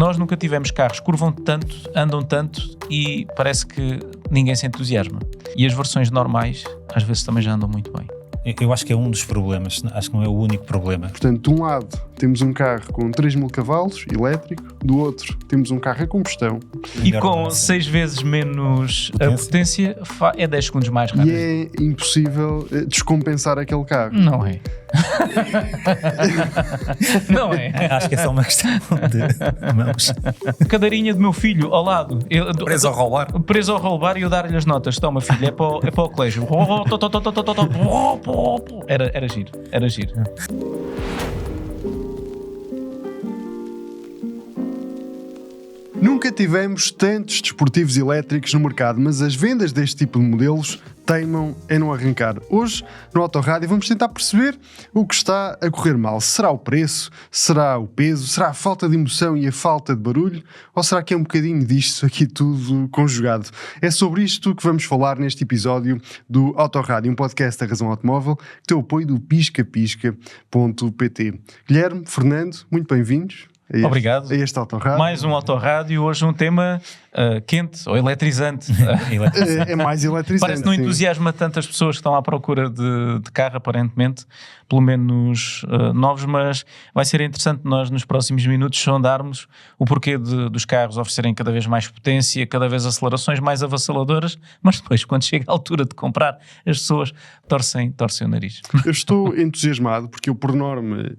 Nós nunca tivemos carros que curvam tanto, andam tanto e parece que ninguém se entusiasma. E as versões normais às vezes também já andam muito bem. Eu acho que é um dos problemas, acho que não é o único problema. Portanto, de um lado temos um carro com 3.000 cavalos, elétrico, do outro temos um carro a combustão. E com 6 vezes menos potência, é 10 segundos mais rápido. E é impossível descompensar aquele carro. Não é. Não é. Acho que é só uma questão de mãos. A cadeirinha do meu filho ao lado. Preso ao rollbar. Preso ao rollbar e eu dar-lhe as notas. Toma, filho, é para o colégio. Era giro, era giro. Nunca tivemos tantos desportivos elétricos no mercado, mas as vendas deste tipo de modelos teimam em não arrancar. Hoje, no Autorádio, vamos tentar perceber o que está a correr mal. Será o preço? Será o peso? Será a falta de emoção e a falta de barulho? Ou será que é um bocadinho disto aqui tudo conjugado? É sobre isto que vamos falar neste episódio do Autorádio, um podcast da Razão Automóvel, que tem o apoio do piscapisca.pt. Guilherme, Fernando, muito bem-vindos. Obrigado. A este Autorádio. Mais um Autorádio, hoje um tema quente ou eletrizante. É mais eletrizante. Parece que não entusiasma tantas pessoas que estão à procura de carro, aparentemente, pelo menos novos, mas vai ser interessante nós nos próximos minutos sondarmos o porquê dos carros oferecerem cada vez mais potência, cada vez acelerações mais avassaladoras, mas depois, quando chega a altura de comprar, as pessoas torcem o nariz. Eu estou entusiasmado porque eu, por norma,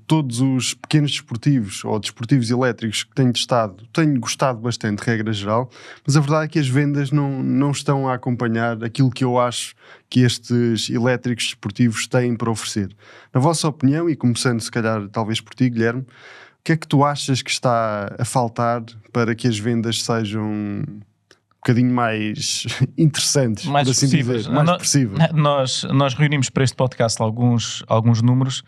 todos os pequenos desportivos ou desportivos elétricos que tenho testado, tenho gostado bastante, regra geral, mas a verdade é que as vendas não estão a acompanhar aquilo que eu acho que estes elétricos desportivos têm para oferecer. Na vossa opinião, e começando se calhar talvez por ti, Guilherme, o que é que tu achas que está a faltar para que as vendas sejam um bocadinho mais interessantes, mais assim expressivas. Dizer, mais expressivas? Nós reunimos para este podcast alguns números,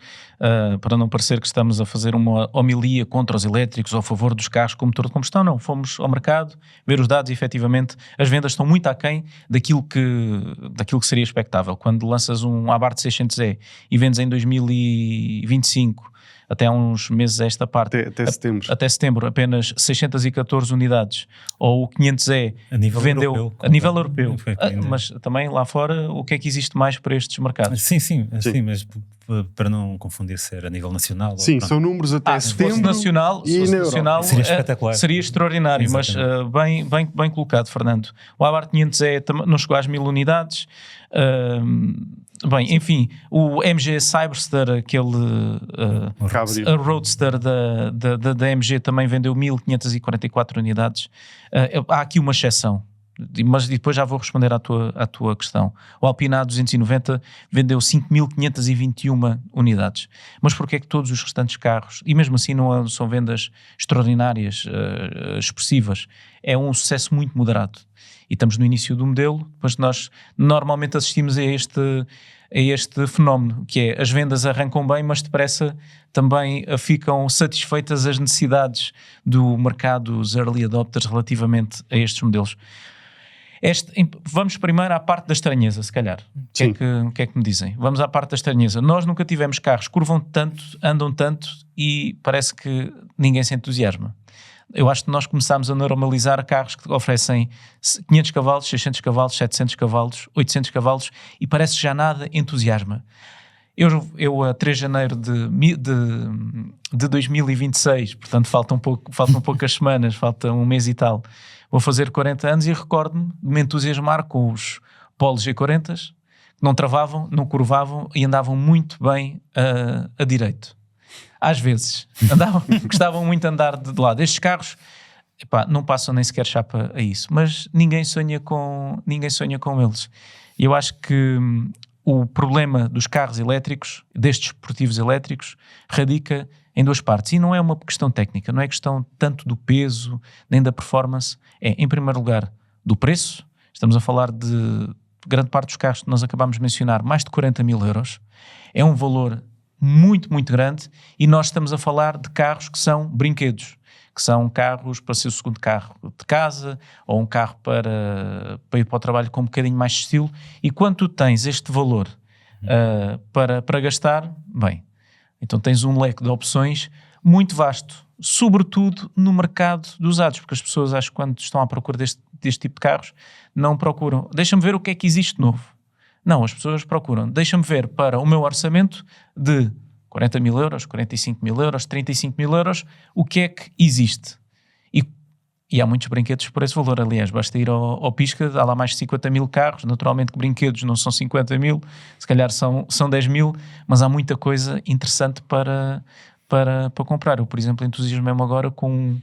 para não parecer que estamos a fazer uma homilia contra os elétricos ou a favor dos carros com motor de combustão. Não, fomos ao mercado ver os dados e efetivamente as vendas estão muito aquém daquilo que seria expectável. Quando lanças um Abarth 600E e vendes em 2025, até há uns meses a esta parte, até setembro, apenas 614 unidades, ou o 500E vendeu a nível europeu. Mas também lá fora, o que é que existe mais para estes mercados? Sim, mas para não confundir ser a nível nacional. Sim, são números até setembro. Se fosse nacional, seria espetacular. Seria extraordinário. Exatamente. Mas bem colocado, Fernando. O Abarth 500E não chegou às 1000 unidades. Bem, enfim, o MG Cyberster, aquele a Roadster da MG também vendeu 1544 unidades. Há aqui uma exceção, mas depois já vou responder à tua questão. O Alpine A290 vendeu 5521 unidades. Mas porquê é que todos os restantes carros, e mesmo assim não são vendas extraordinárias, expressivas, é um sucesso muito moderado? E estamos no início do modelo, mas nós normalmente assistimos a este fenómeno, que é as vendas arrancam bem, mas depressa também ficam satisfeitas as necessidades do mercado, os early adopters, relativamente a estes modelos. Vamos primeiro à parte da estranheza, se calhar. O que é que me dizem? Vamos à parte da estranheza. Nós nunca tivemos carros que curvam tanto, andam tanto e parece que ninguém se entusiasma. Eu acho que nós começámos a normalizar carros que oferecem 500 cavalos, 600 cavalos, 700 cavalos, 800 cavalos e parece que já nada entusiasma. Eu a 3 de janeiro de 2026, portanto faltam poucas semanas, falta um mês e tal, vou fazer 40 anos e recordo-me de me entusiasmar com os Polo G40s, que não travavam, não curvavam e andavam muito bem a direito. Às vezes, gostavam muito de andar de lado. Estes carros, não passam nem sequer chapa a isso, mas ninguém sonha com eles. E eu acho que o problema dos carros elétricos, destes desportivos elétricos, radica em duas partes. E não é uma questão técnica, não é questão tanto do peso, nem da performance. É, em primeiro lugar, do preço. Estamos a falar de grande parte dos carros que nós acabámos de mencionar, mais de 40 mil euros. É um valor muito, muito grande e nós estamos a falar de carros que são brinquedos, que são carros para ser o segundo carro de casa ou um carro para ir para o trabalho com um bocadinho mais de estilo. E quando tu tens este valor para gastar, bem, então tens um leque de opções muito vasto sobretudo no mercado de usados, porque as pessoas, acho que quando estão à procura deste tipo de carros, não procuram, deixa-me ver o que é que existe novo. Não, as pessoas procuram, deixa-me ver para o meu orçamento de 40 mil euros, 45 mil euros, 35 mil euros, o que é que existe. E há muitos brinquedos por esse valor, aliás, basta ir ao Pisca, há lá mais de 50 mil carros, naturalmente que brinquedos não são 50 mil, se calhar são 10 mil, mas há muita coisa interessante para comprar. Eu, por exemplo, entusiasmo-me agora com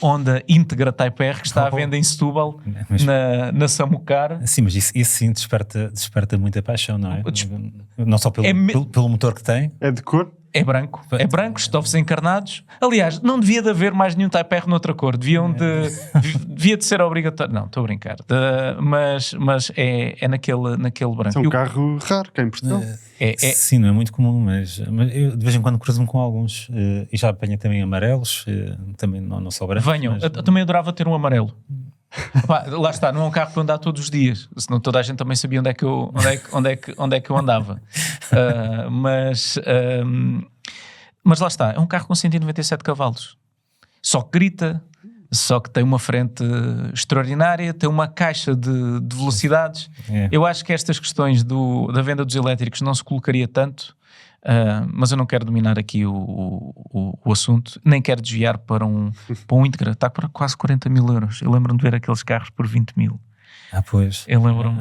Honda Integra Type R, que está à venda em Setúbal, na Samucar. Sim, mas isso sim desperta muita paixão, não é? Não só pelo motor que tem. É de cor? É branco, estofos encarnados. Aliás, não devia de haver mais nenhum Type R noutra cor. Devia de ser obrigatório. Não, estou a brincar. Mas é naquele branco. É um carro raro cá em Portugal. Sim, não é muito comum, mas eu de vez em quando cruzo-me com alguns e já apanho também amarelos, também não só brancos. Venham, eu também adorava ter um amarelo. Pá, lá está, não é um carro para andar todos os dias, senão toda a gente também sabia onde é que eu andava. Mas lá está, é um carro com 197 cavalos, só que grita, só que tem uma frente extraordinária, tem uma caixa de velocidades. Eu acho que estas questões da venda dos elétricos não se colocaria tanto, mas eu não quero dominar aqui o assunto, nem quero desviar para um Integra. Está para quase 40 mil euros. Eu lembro-me de ver aqueles carros por 20 mil. Pois. Eu lembro-me,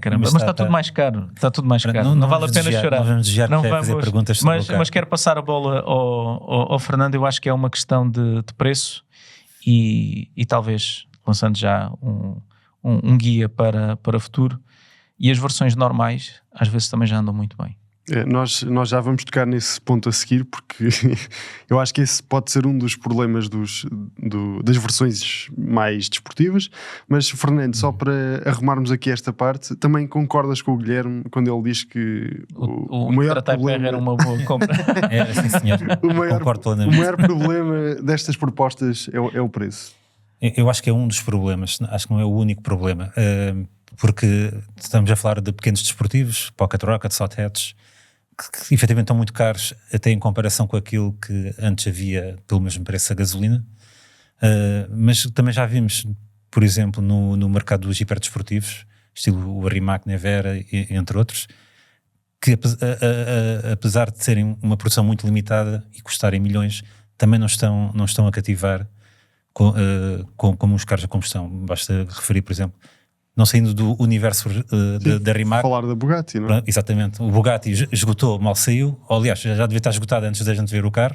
caramba. Mas está tudo mais caro. Está tudo mais caro. Não vale a pena chorar. Não vamos desviar, não vamos fazer perguntas sobre o carro. Mas quero passar a bola ao Fernando. Eu acho que é uma questão de preço e talvez lançando já um guia para o futuro. E as versões normais às vezes também já andam muito bem. Nós já vamos tocar nesse ponto a seguir, porque eu acho que esse pode ser um dos problemas das versões mais desportivas. Mas, Fernando, só para arrumarmos aqui esta parte, também concordas com o Guilherme quando ele diz que o maior problema era uma boa compra? Sim, senhor. O maior problema destas propostas é o preço. Eu acho que é um dos problemas, acho que não é o único problema, porque estamos a falar de pequenos desportivos, pocket rockets, hot hatches, que efetivamente estão muito caros até em comparação com aquilo que antes havia pelo mesmo preço a gasolina, mas também já vimos, por exemplo, no mercado dos hiperdesportivos, estilo o Rimac, Nevera, entre outros, que apesar de serem uma produção muito limitada e custarem milhões, também não estão a cativar como os carros a combustão. Basta referir, por exemplo, não saindo do universo da Rimac. Falar da Bugatti, não é? Exatamente. O Bugatti esgotou, mal saiu. Ou, aliás, já devia estar esgotado antes da gente ver o carro.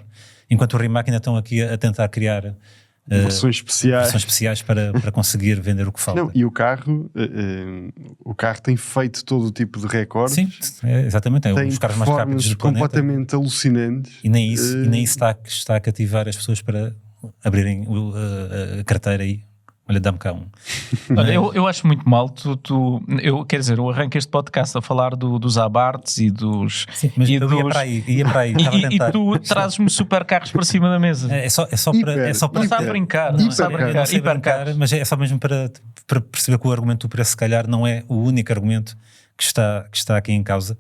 Enquanto o Rimac ainda estão aqui a tentar criar versões especiais para conseguir vender o que falta. Não, e o carro tem feito todo o tipo de recordes. Sim, exatamente. É um dos carros mais rápidos do planeta. Completamente alucinantes. E nem isso está a cativar as pessoas para abrirem a carteira aí. Olha, dá-me cá um. Olha, eu acho muito mal. Quer dizer, eu arranco este podcast a falar dos Abarths e dos. Sim, mas eu ia para aí. E tu trazes-me super carros para cima da mesa. É só para. Está a brincar. Mas é só mesmo para perceber que o argumento do preço, se calhar, não é o único argumento que está aqui em causa.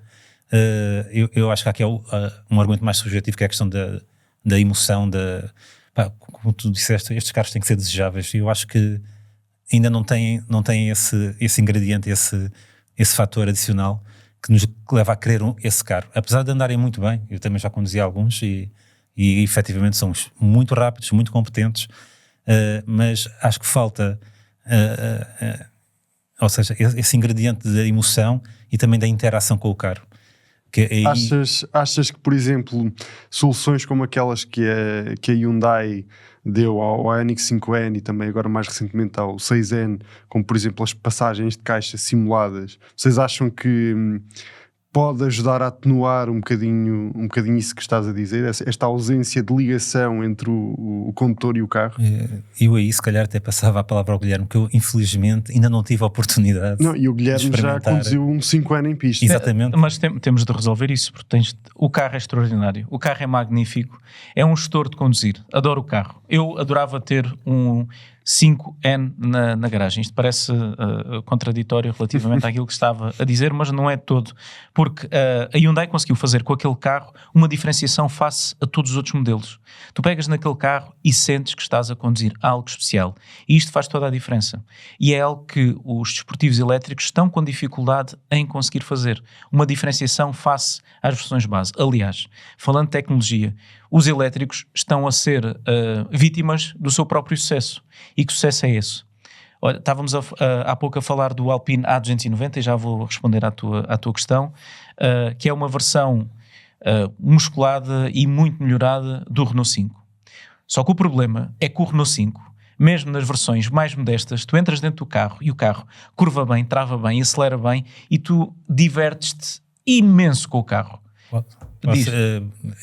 Eu acho que aqui é um argumento mais subjetivo, que é a questão da emoção, como tu disseste, estes carros têm que ser desejáveis, e eu acho que ainda não têm esse ingrediente, esse fator adicional que nos leva a querer esse carro, apesar de andarem muito bem. Eu também já conduzi alguns e efetivamente são muito rápidos, muito competentes, mas acho que falta ou seja, esse ingrediente da emoção e também da interação com o carro. Achas que, por exemplo, soluções como aquelas que a Hyundai deu ao Ioniq 5N e também agora mais recentemente ao 6N, como por exemplo as passagens de caixa simuladas, vocês acham que pode ajudar a atenuar um bocadinho isso que estás a dizer, esta ausência de ligação entre o condutor e o carro? Eu aí se calhar até passava a palavra ao Guilherme, que eu infelizmente ainda não tive a oportunidade. Não, e o Guilherme já conduziu um 5N em pista. Exatamente. Mas temos de resolver isso, porque o carro é extraordinário, o carro é magnífico, é um gestor de conduzir, adoro o carro. Eu adorava ter 5N na garagem. Isto parece contraditório relativamente àquilo que estava a dizer, mas não é de todo, porque a Hyundai conseguiu fazer com aquele carro uma diferenciação face a todos os outros modelos. Tu pegas naquele carro e sentes que estás a conduzir algo especial, e isto faz toda a diferença, e é algo que os desportivos elétricos estão com dificuldade em conseguir fazer, uma diferenciação face às versões base. Aliás, falando de tecnologia, os elétricos estão a ser vítimas do seu próprio sucesso. E que sucesso é esse? Olha, estávamos há pouco a falar do Alpine A290 e já vou responder à tua questão, que é uma versão musculada e muito melhorada do Renault 5. Só que o problema é que o Renault 5, mesmo nas versões mais modestas, tu entras dentro do carro e o carro curva bem, trava bem, acelera bem e tu divertes-te imenso com o carro.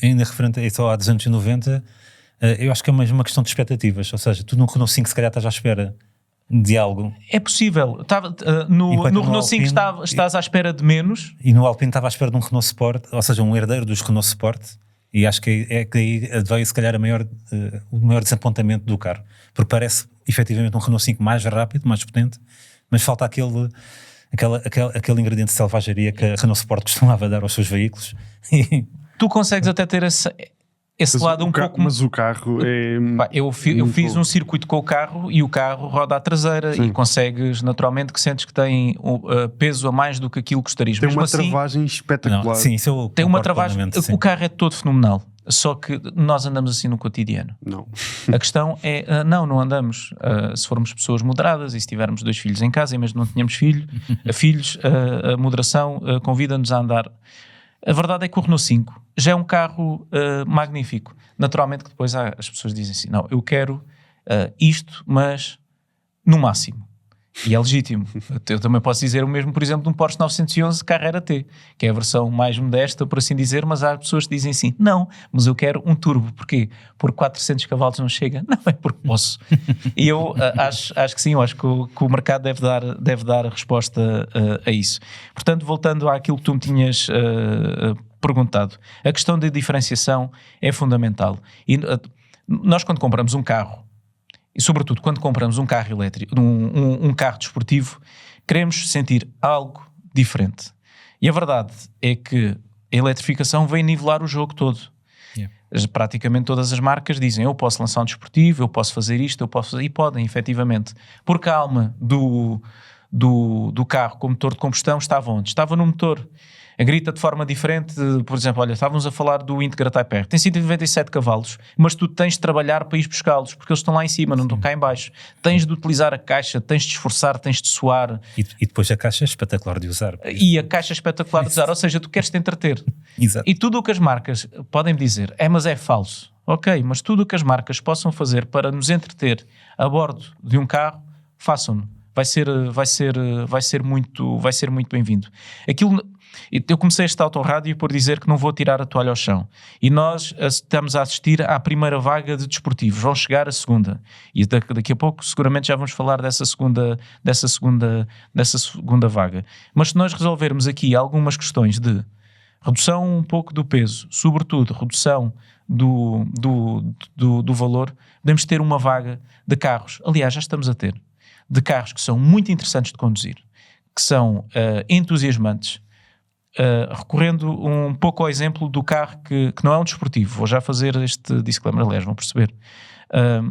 Ainda referente a isso ao A290, eu acho que é mais uma questão de expectativas, ou seja, tu no Renault 5 se calhar estás à espera de algo. É possível. No Renault 5 estás à espera de menos. E no Alpine estava à espera de um Renault Sport, ou seja, um herdeiro dos Renault Sport, e acho que é que aí veio se calhar o maior desapontamento do carro, porque parece efetivamente um Renault 5 mais rápido, mais potente, mas falta aquele ingrediente de selvageria que a Renault Sport costumava dar aos seus veículos. Tu consegues até ter esse lado um pouco... Mas o carro é... Eu fiz um circuito com o carro e o carro roda à traseira. Sim. E consegues naturalmente que sentes que tem peso a mais do que aquilo que gostarias. Tem uma travagem espetacular. Não, sim, tem uma travagem. O carro é todo fenomenal. Só que nós andamos assim no cotidiano. Não. A questão é, não andamos. Se formos pessoas moderadas e se tivermos 2 filhos em casa e mesmo não tenhamos filhos, a moderação convida-nos a andar. A verdade é que o Renault 5 já é um carro magnífico. Naturalmente que depois as pessoas dizem assim, não, eu quero isto, mas no máximo. E é legítimo. Eu também posso dizer o mesmo, por exemplo, de um Porsche 911 Carrera T, que é a versão mais modesta, por assim dizer, mas há pessoas que dizem assim, não, mas eu quero um turbo. Porquê? Por 400 cavalos não chega? Não, é porque posso. E eu acho que sim, eu acho que o mercado deve dar a resposta a isso. Portanto, voltando àquilo que tu me tinhas perguntado, a questão da diferenciação é fundamental. E nós quando compramos um carro, e sobretudo quando compramos um carro elétrico, um carro desportivo, queremos sentir algo diferente. E a verdade é que a eletrificação vem nivelar o jogo todo. Yeah. Praticamente todas as marcas dizem, eu posso lançar um desportivo, eu posso fazer isto, eu posso fazer... E podem, efetivamente. Porque a alma do carro com motor de combustão estava onde? Estava no motor. Grita de forma diferente, por exemplo, olha, estávamos a falar do Integra Type R, tem 197 cavalos, mas tu tens de trabalhar para ir buscá-los, porque eles estão lá em cima, não estão cá em baixo. Tens de utilizar a caixa, tens de esforçar, tens de suar. E depois a caixa é espetacular de usar. E a caixa é espetacular de usar, ou seja, tu queres te entreter. Exato. E tudo o que as marcas podem dizer, mas é falso. Ok, mas tudo o que as marcas possam fazer para nos entreter a bordo de um carro, façam-no. Vai ser muito bem-vindo. Eu comecei este autorrádio por dizer que não vou tirar a toalha ao chão. E nós estamos a assistir à primeira vaga de desportivos. Vão chegar a segunda. E daqui a pouco seguramente já vamos falar dessa segunda vaga. Mas se nós resolvermos aqui algumas questões de redução um pouco do peso, sobretudo redução do valor, podemos ter uma vaga de carros. Aliás, já estamos a ter. De carros que são muito interessantes de conduzir, que são entusiasmantes, recorrendo um pouco ao exemplo do carro que não é um desportivo. Vou já fazer este disclaimer, aliás, vão perceber. A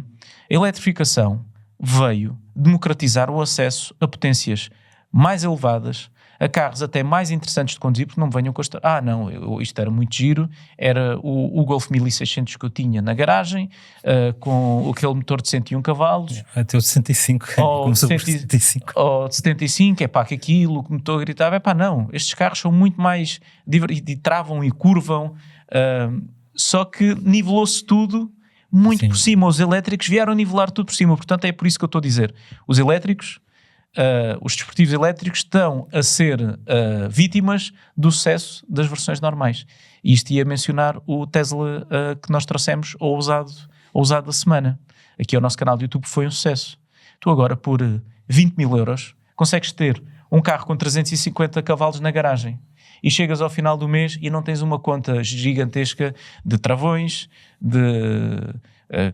eletrificação veio democratizar o acesso a potências mais elevadas, a carros até mais interessantes de conduzir, porque não me venham com isto era muito giro, era o Golf 1600 que eu tinha na garagem, com aquele motor de 101 cavalos. Até o de 65, começou por 75. Ou de 75, que aquilo, que o motor gritava, não, estes carros são muito mais e travam e curvam, só que nivelou-se tudo muito por cima. Os elétricos vieram nivelar tudo por cima, portanto é por isso que eu estou a dizer, os elétricos, os desportivos elétricos estão a ser vítimas do sucesso das versões normais. E isto ia mencionar o Tesla que nós trouxemos ao usado da semana. Aqui ao nosso canal de YouTube foi um sucesso. Tu agora por 20 mil euros consegues ter um carro com 350 cavalos na garagem e chegas ao final do mês e não tens uma conta gigantesca de travões, de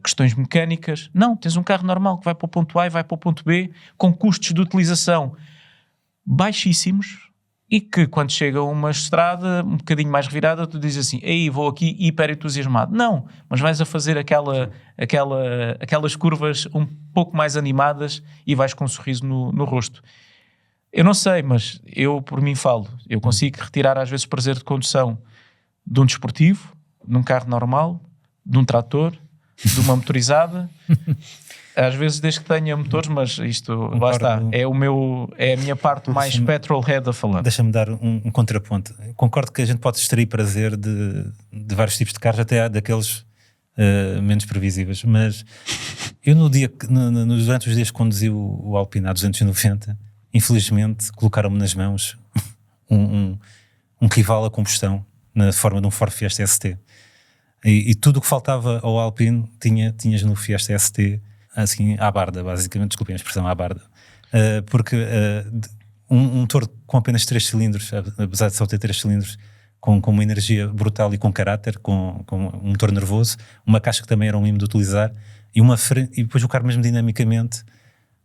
questões mecânicas. Não, tens um carro normal que vai para o ponto A e vai para o ponto B com custos de utilização baixíssimos e que quando chega a uma estrada um bocadinho mais revirada tu dizes assim, aí vou aqui hiper entusiasmado. Não, mas vais a fazer aquelas curvas um pouco mais animadas e vais com um sorriso no rosto. Eu não sei, mas eu por mim falo. Eu consigo retirar às vezes prazer de condução de um desportivo, de um carro normal, de um trator, de uma motorizada, às vezes desde que tenha motores, mas isto, lá está, é a minha parte mais petrolhead a falar. Deixa-me dar um contraponto. Concordo que a gente pode extrair prazer de vários tipos de carros, até daqueles menos previsíveis, mas eu durante os dias que conduzi o Alpine A290, infelizmente colocaram-me nas mãos um rival a combustão na forma de um Ford Fiesta ST. E tudo o que faltava ao Alpine tinhas no Fiesta ST, assim, à barda, basicamente, desculpem a expressão, à barda. Porque um motor com apenas 3 cilindros, apesar de só ter 3 cilindros, com uma energia brutal e com caráter, com um motor nervoso, uma caixa que também era um mimo de utilizar, e depois o carro mesmo dinamicamente,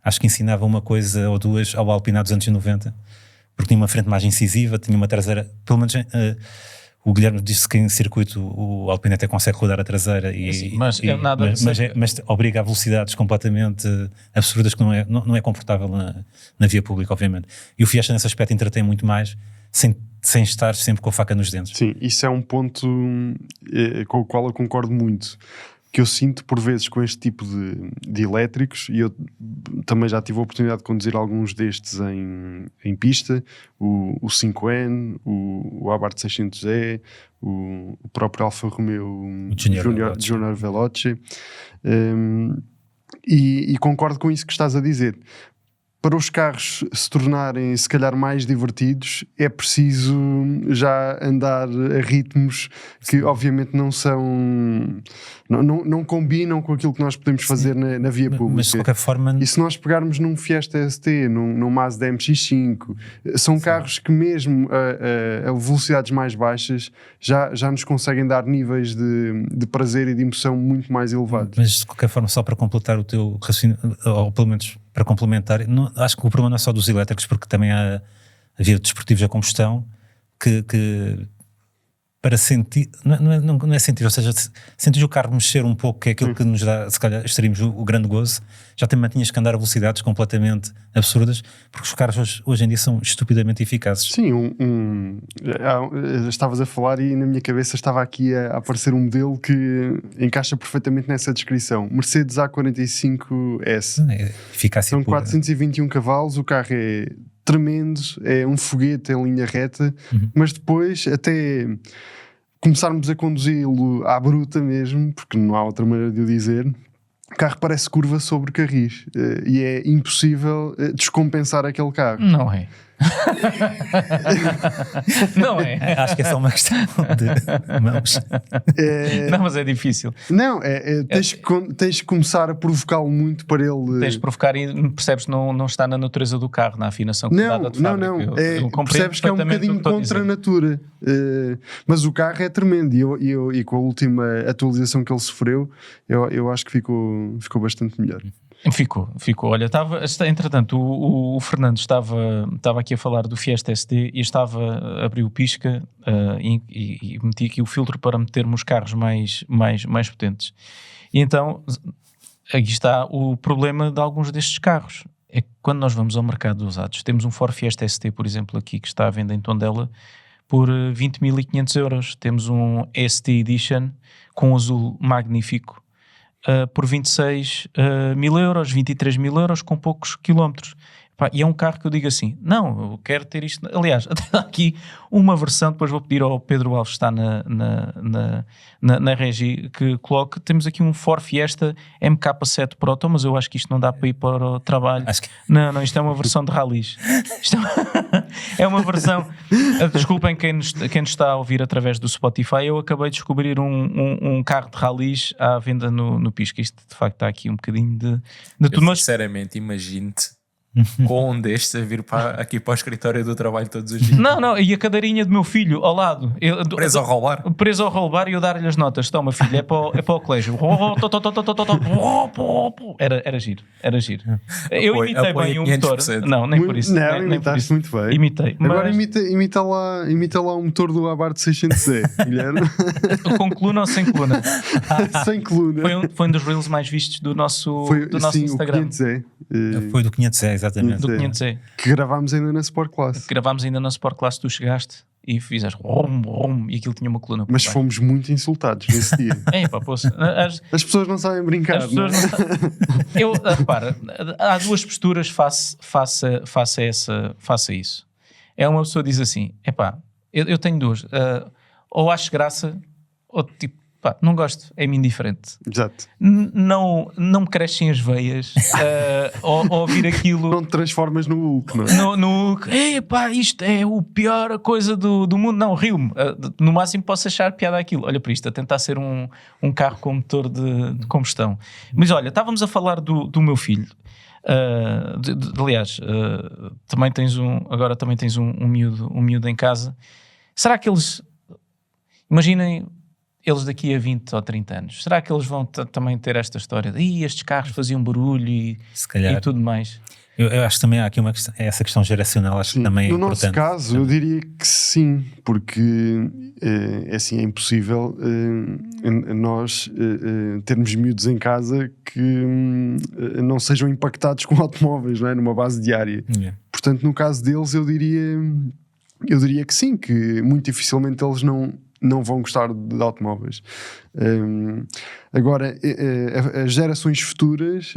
acho que ensinava uma coisa ou duas ao Alpine A290, porque tinha uma frente mais incisiva, tinha uma traseira, pelo menos... O Guilherme disse que em circuito o Alpine até consegue rodar a traseira mas obriga a velocidades completamente absurdas que não é confortável na via pública, obviamente. E o Fiesta nesse aspecto entretém muito mais sem estar sempre com a faca nos dentes. Sim, isso é um ponto com o qual eu concordo muito, que eu sinto por vezes com este tipo de elétricos, e eu também já tive a oportunidade de conduzir alguns destes em pista, o 5N, o Abarth 600E, o próprio Alfa Romeo Junior Veloce, e concordo com isso que estás a dizer. Para os carros se tornarem se calhar mais divertidos é preciso já andar a ritmos que obviamente não combinam com aquilo que nós podemos fazer na via pública. Mas de qualquer forma... E se nós pegarmos num Fiesta ST, num Mazda MX-5, são carros que mesmo a velocidades mais baixas já nos conseguem dar níveis de prazer e de emoção muito mais elevados. Mas de qualquer forma, só para completar o teu raciocínio, ou pelo menos para complementar, acho que o problema não é só dos elétricos, porque também havia desportivos a combustão que para sentir, não é sentir, ou seja, sentir o carro mexer um pouco, que é aquilo que nos dá, se calhar estaríamos o grande gozo, já também tinhas que andar a velocidades completamente absurdas, porque os carros hoje em dia são estupidamente eficazes. Sim, estavas a falar e na minha cabeça estava aqui a aparecer um modelo que encaixa perfeitamente nessa descrição. Mercedes A45S. São 421 cavalos, o carro é tremendo, é um foguete em linha reta, mas depois até começarmos a conduzi-lo à bruta mesmo, porque não há outra maneira de o dizer, o carro parece curva sobre carris e é impossível descompensar aquele carro. Não é. Não é. Acho que é só uma questão de mãos. Não, mas é difícil. Não, tens que começar a provocá-lo muito para ele. Tens de provocar e percebes não está na natureza do carro, na afinação que dá de fábrica. Não. Percebes que é um bocadinho contra a natura. Mas o carro é tremendo e com a última atualização que ele sofreu, eu acho que ficou bastante melhor. Ficou. Olha, entretanto, o Fernando estava aqui a falar do Fiesta ST e estava a abrir o pisca e meti aqui o filtro para metermos os carros mais potentes. E então, aqui está o problema de alguns destes carros. É que quando nós vamos ao mercado de usados, temos um Ford Fiesta ST, por exemplo, aqui, que está à venda em Tondela, por 20.500 euros. Temos um ST Edition com azul magnífico, por 26 mil euros, 23 mil euros, com poucos quilómetros. E é um carro que eu digo assim, não, eu quero ter isto. Aliás, até dá aqui uma versão, depois vou pedir ao Pedro Alves, que está na Regi, que coloque. Temos aqui um Ford Fiesta MK7 Proto, mas eu acho que isto não dá para ir para o trabalho. Não, isto é uma versão de rallies. É uma versão... Desculpem quem nos está a ouvir através do Spotify, eu acabei de descobrir um carro de rallies à venda no Pisca. Isto de facto está aqui um bocadinho de tudo. Mas sinceramente, imagine-te com um destes a vir aqui para o escritório do trabalho todos os dias. Não, e a cadeirinha do meu filho ao lado. Preso ao rollbar. Preso ao rollbar e eu dar-lhe as notas. Toma, filho, é para o colégio. Era giro. Eu imitei bem o motor. Não, nem por isso. Não, imitaste muito bem. Imitei. Agora imita lá o motor do Abarth 600E, Guilherme. Com coluna ou sem coluna? Sem coluna. Foi um dos reels mais vistos do nosso Instagram. O 500E. Foi do 500E, exatamente. Do 500E. Que gravámos ainda na Sport Class. Tu chegaste e fizeste rum, e aquilo tinha uma coluna. Mas fomos muito insultados nesse dia. As pessoas não sabem brincar. As pessoas não sabem. Repara, há duas posturas face a isso. É uma pessoa que diz assim, eu tenho duas, ou acho graça, ou tipo, não gosto, é-me indiferente. Exato. Não me crescem as veias ao ouvir aquilo. Não te transformas no Hulk, não é? No Hulk, isto é a pior coisa do mundo. Não, rio-me. No máximo posso achar piada aquilo. Olha para isto, a tentar ser um carro com motor de combustão. Mas olha, estávamos a falar do meu filho. Aliás, também tens um miúdo em casa. Será que eles... Imaginem... Eles daqui a 20 ou 30 anos, será que eles vão também ter esta história de estes carros faziam barulho e tudo mais? Eu acho que também há aqui essa questão geracional, acho que também é importante. No nosso caso, eu diria que sim, porque é impossível nós termos miúdos em casa que não sejam impactados com automóveis, não é? Numa base diária. Yeah. Portanto, no caso deles, eu diria que sim, que muito dificilmente eles não vão gostar de automóveis. Agora, as gerações futuras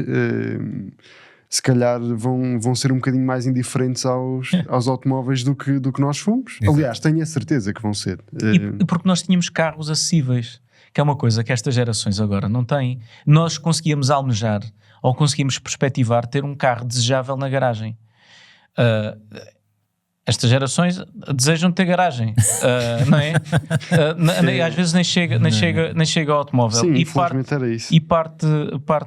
se calhar vão ser um bocadinho mais indiferentes aos automóveis do que nós fomos. Exato. Aliás, tenho a certeza que vão ser. E porque nós tínhamos carros acessíveis, que é uma coisa que estas gerações agora não têm. Nós conseguíamos almejar ou conseguimos perspectivar ter um carro desejável na garagem. Estas gerações desejam ter garagem, não é? Às vezes nem chega ao automóvel. Sim, e parte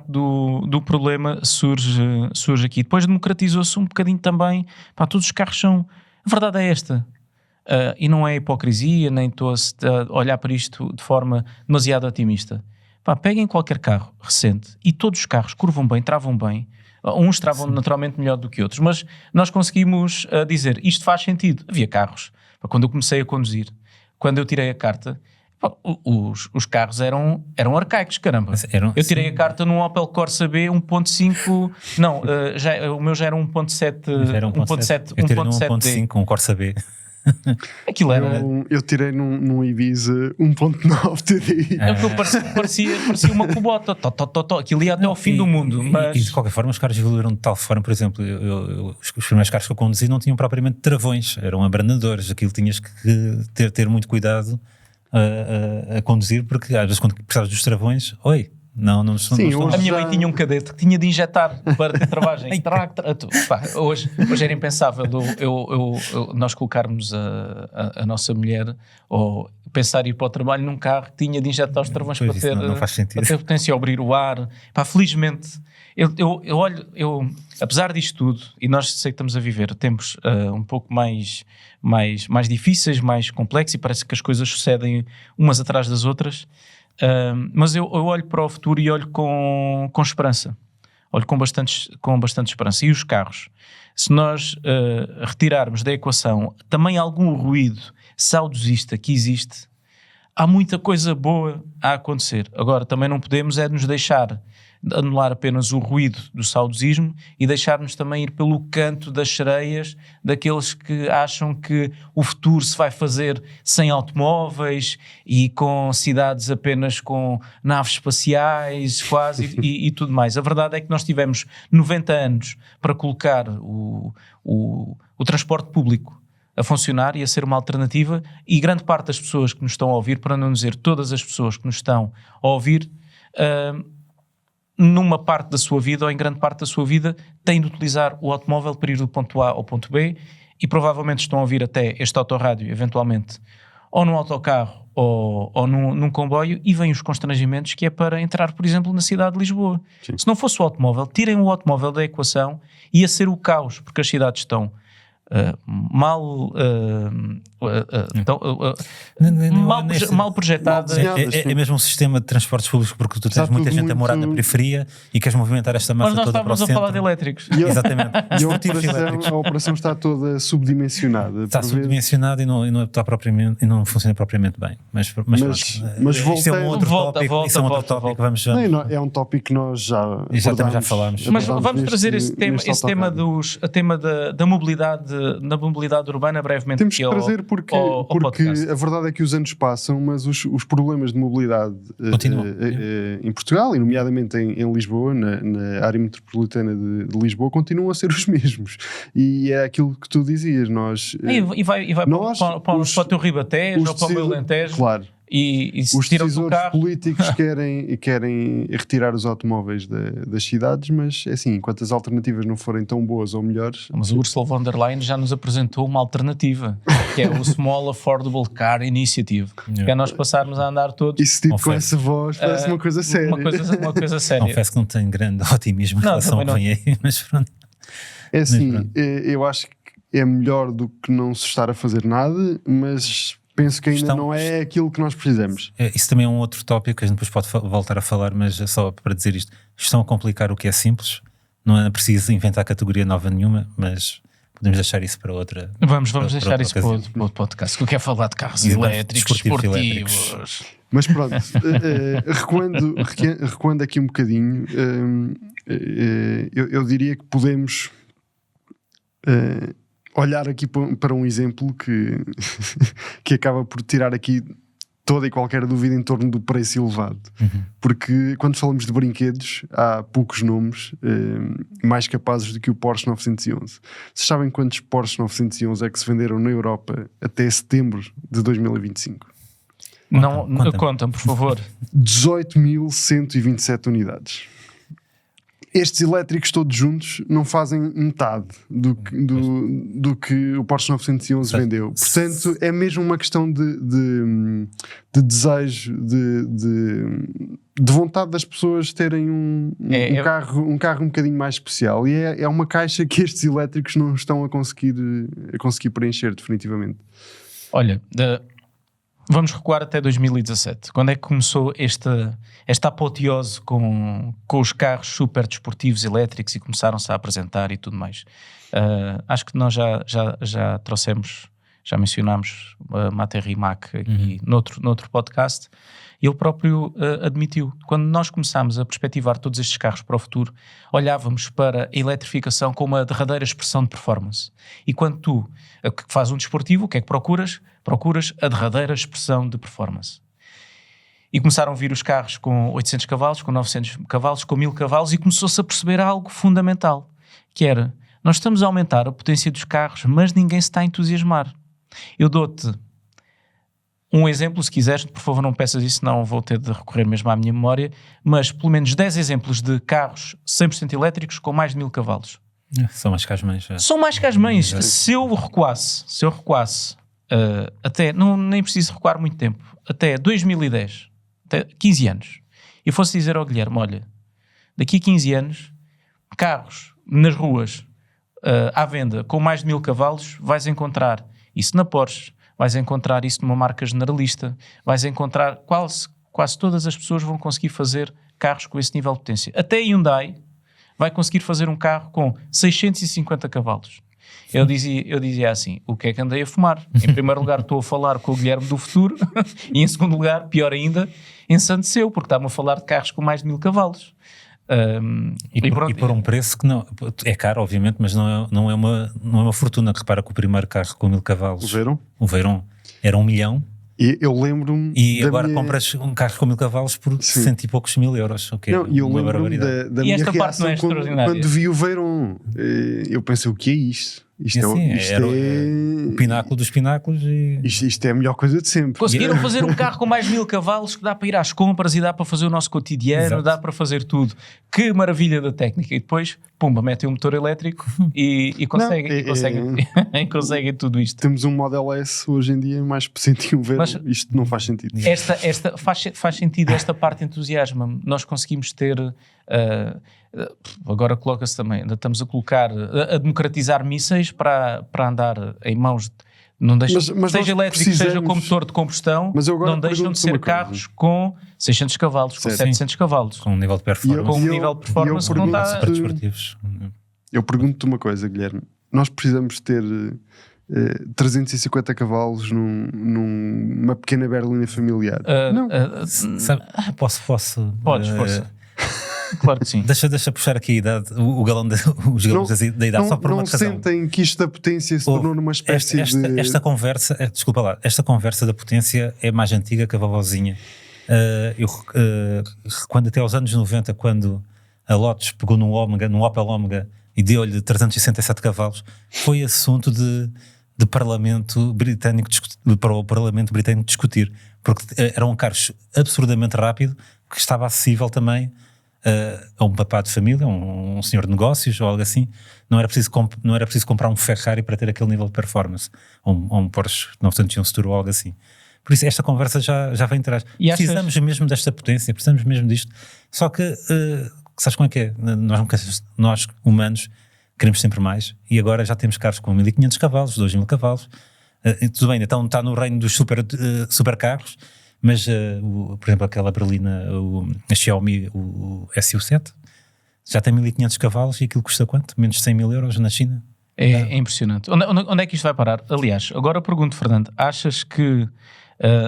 do problema surge aqui. Depois democratizou-se um bocadinho também. Todos os carros são... A verdade é esta. E não é hipocrisia, nem estou a olhar para isto de forma demasiado otimista. Peguem qualquer carro recente e todos os carros curvam bem, travam bem. Uns travam naturalmente melhor do que outros, mas nós conseguimos dizer, isto faz sentido. Havia carros, quando eu comecei a conduzir, quando eu tirei a carta, os carros eram arcaicos, caramba. Eu tirei a carta num Opel Corsa B 1.5, não, o meu já era 1.7. Eu tirei num 1.5 com um Corsa B. Aquilo era... Eu tirei num Ibiza 1.9 TDI. Parecia uma cubota. Aquilo ia até ao fim do mundo. Mas... E de qualquer forma os carros evoluíram de tal forma, por exemplo, os primeiros carros que eu conduzi não tinham propriamente travões, eram abrandadores. Aquilo tinhas que ter muito cuidado a conduzir, porque às vezes quando precisavas dos travões, não a minha mãe tinha um cadete que tinha de injetar para ter travagem. Hoje era impensável nós colocarmos a nossa mulher ou pensar ir para o trabalho num carro que tinha de injetar os travões para ter potência, abrir o ar. Felizmente, eu olho, apesar disto tudo, e nós sei que estamos a viver tempos um pouco mais difíceis, mais complexos, e parece que as coisas sucedem umas atrás das outras. Mas eu olho para o futuro e olho com esperança, olho com bastante esperança. E os carros, se nós retirarmos da equação também algum ruído saudosista que existe, há muita coisa boa a acontecer. Agora também não podemos nos deixar anular apenas o ruído do saudosismo e deixar-nos também ir pelo canto das sereias daqueles que acham que o futuro se vai fazer sem automóveis e com cidades apenas com naves espaciais quase e tudo mais. A verdade é que nós tivemos 90 anos para colocar o transporte público a funcionar e a ser uma alternativa, e grande parte das pessoas que nos estão a ouvir, para não dizer todas as pessoas que nos estão a ouvir, numa parte da sua vida ou em grande parte da sua vida têm de utilizar o automóvel para ir do ponto A ao ponto B, e provavelmente estão a ouvir até este autorádio eventualmente ou num autocarro ou num comboio e vêm os constrangimentos que é para entrar, por exemplo, na cidade de Lisboa. Sim. Se não fosse o automóvel, tirem o automóvel da equação, ia ser o caos, porque as cidades estão mal projetadas. É mesmo um sistema de transportes públicos, porque tu tens muita gente a morar na periferia e queres movimentar esta massa Mas nós toda para o estávamos a centro. falar de elétricos. Exatamente. E a operação está toda subdimensionada. Está subdimensionada e não funciona propriamente bem. Mas isso é um outro tópico. É um tópico que nós já falámos. Mas vamos trazer esse tema da mobilidade urbana brevemente. Temos que trazer porque a verdade é que os anos passam, mas os problemas de mobilidade em Portugal, e nomeadamente em Lisboa, na área metropolitana de Lisboa, continuam a ser os mesmos. E é aquilo que tu dizias. E vai para o teu Ribatejo ou para o meu Alentejo. Claro. E os decisores políticos querem retirar os automóveis das cidades, mas é assim, enquanto as alternativas não forem tão boas ou melhores... Mas o Ursula von der Leyen já nos apresentou uma alternativa, que é o Small Affordable Car Initiative, que é nós passarmos a andar todos... Isso com essa voz parece uma coisa séria. Uma coisa séria. Confesso que não tenho grande otimismo em relação ao que vem aí, mas pronto. É assim, eu acho que é melhor do que não se estar a fazer nada, mas... penso que ainda não é aquilo que nós precisamos. Isso também é um outro tópico que a gente depois pode voltar a falar, mas é só para dizer isto. Estão a complicar o que é simples. Não é preciso inventar categoria nova nenhuma, mas podemos deixar isso para outra. Vamos deixar isso para outro podcast, que eu quero falar de carros elétricos, esportivos. Mas pronto, recuando aqui um bocadinho, eu diria que podemos... olhar aqui para um exemplo que acaba por tirar aqui toda e qualquer dúvida em torno do preço elevado. Porque quando falamos de brinquedos, há poucos nomes mais capazes do que o Porsche 911. Vocês sabem quantos Porsche 911 é que se venderam na Europa até setembro de 2025? Contam, por favor. 18.127 unidades. Estes elétricos todos juntos não fazem metade do que o Porsche 911 vendeu. Portanto, é mesmo uma questão de desejo, de vontade das pessoas terem um carro um bocadinho mais especial. E é uma caixa que estes elétricos não estão a conseguir preencher definitivamente. Olha, vamos recuar até 2017. Quando é que começou esta apoteose com os carros super desportivos elétricos e começaram-se a apresentar e tudo mais? Acho que nós já trouxemos, já mencionámos Mater Rimac aqui noutro podcast. Ele próprio admitiu. Quando nós começámos a perspectivar todos estes carros para o futuro, olhávamos para a eletrificação como a derradeira expressão de performance. E quando tu fazes um desportivo, o que é que procuras? Procuras a derradeira expressão de performance. E começaram a vir os carros com 800 cavalos, com 900 cavalos, com 1000 cavalos, e começou-se a perceber algo fundamental, que era, nós estamos a aumentar a potência dos carros, mas ninguém se está a entusiasmar. Eu dou-te um exemplo, se quiseres, por favor não peças isso, senão vou ter de recorrer mesmo à minha memória, mas pelo menos 10 exemplos de carros 100% elétricos com mais de 1000 cavalos. São mais casmães. São mais casmães. Se eu recuasse até, nem preciso recuar muito tempo, até 2010, até 15 anos, e fosse dizer ao Guilherme, olha, daqui a 15 anos, carros nas ruas à venda com mais de 1000 cavalos, vais encontrar isso na Porsche, vais encontrar isso numa marca generalista, vais encontrar quase todas as pessoas vão conseguir fazer carros com esse nível de potência. Até a Hyundai vai conseguir fazer um carro com 650 cavalos. Eu dizia assim, o que é que andei a fumar? Em primeiro lugar estou a falar com o Guilherme do futuro e em segundo lugar, pior ainda, ensandeceu, porque está-me a falar de carros com mais de 1000 cavalos. E por um preço que não é caro, obviamente, mas não é uma fortuna. Repara que o primeiro carro com 1000 cavalos, o Veyron era 1 milhão. E eu lembro-me. E agora compras um carro com 1000 cavalos por 100 e poucos mil euros. Okay, não, e eu lembro-me da minha reação quando vi o Veyron. Eu pensei, o que é isto? Isto era o pináculo dos pináculos e... Isto é a melhor coisa de sempre. Conseguiram fazer um carro com mais 1000 cavalos que dá para ir às compras e dá para fazer o nosso cotidiano, Exato. dá para fazer tudo. Que maravilha da técnica. E depois, pumba, metem um motor elétrico e conseguem tudo isto. Temos um Model S hoje em dia mais por 101 vezes. Mas isto não faz sentido. Esta faz sentido, esta parte entusiasma-me. Nós conseguimos ter... agora coloca-se também, ainda estamos a colocar, a democratizar mísseis para andar em mãos, não deixam, seja elétrico, seja com motor de combustão, não deixam de ser carros com 600 cavalos, com 700 cavalos. Com um nível de performance. Com um nível de performance que não está... Super desportivos. Eu pergunto-te uma coisa, Guilherme. Nós precisamos ter 350 cavalos numa pequena berlina familiar. Não. Posso? Podes, força. Claro que sim. Deixa puxar aqui a idade, os galões da idade, só por uma razão. Não sentem que isto da potência se tornou numa espécie de... Esta conversa, desculpa lá, esta conversa da potência é mais antiga que a vovozinha. Quando até aos anos 90, quando a Lotus pegou num Opel Omega e deu-lhe 367 cavalos, foi assunto de Parlamento Britânico para o Parlamento Britânico discutir, porque era um carro absurdamente rápido que estava acessível também a um papá de família, um senhor de negócios ou algo assim. Não era preciso comprar um Ferrari para ter aquele nível de performance, ou um Porsche 911 Turbo ou algo assim. Por isso esta conversa já vem atrás. Precisamos mesmo desta potência, precisamos mesmo disto. Só que sabes como é que é? Nós humanos queremos sempre mais, e agora já temos carros com 1500 cavalos, 2000 cavalos. Tudo bem, então está no reino dos supercarros, mas por exemplo aquela berlina, a Xiaomi, o SU7 já tem 1500 cavalos e aquilo custa quanto? Menos de 100 mil euros na China? É impressionante. Onde é que isto vai parar? Aliás, agora pergunto, Fernando, achas que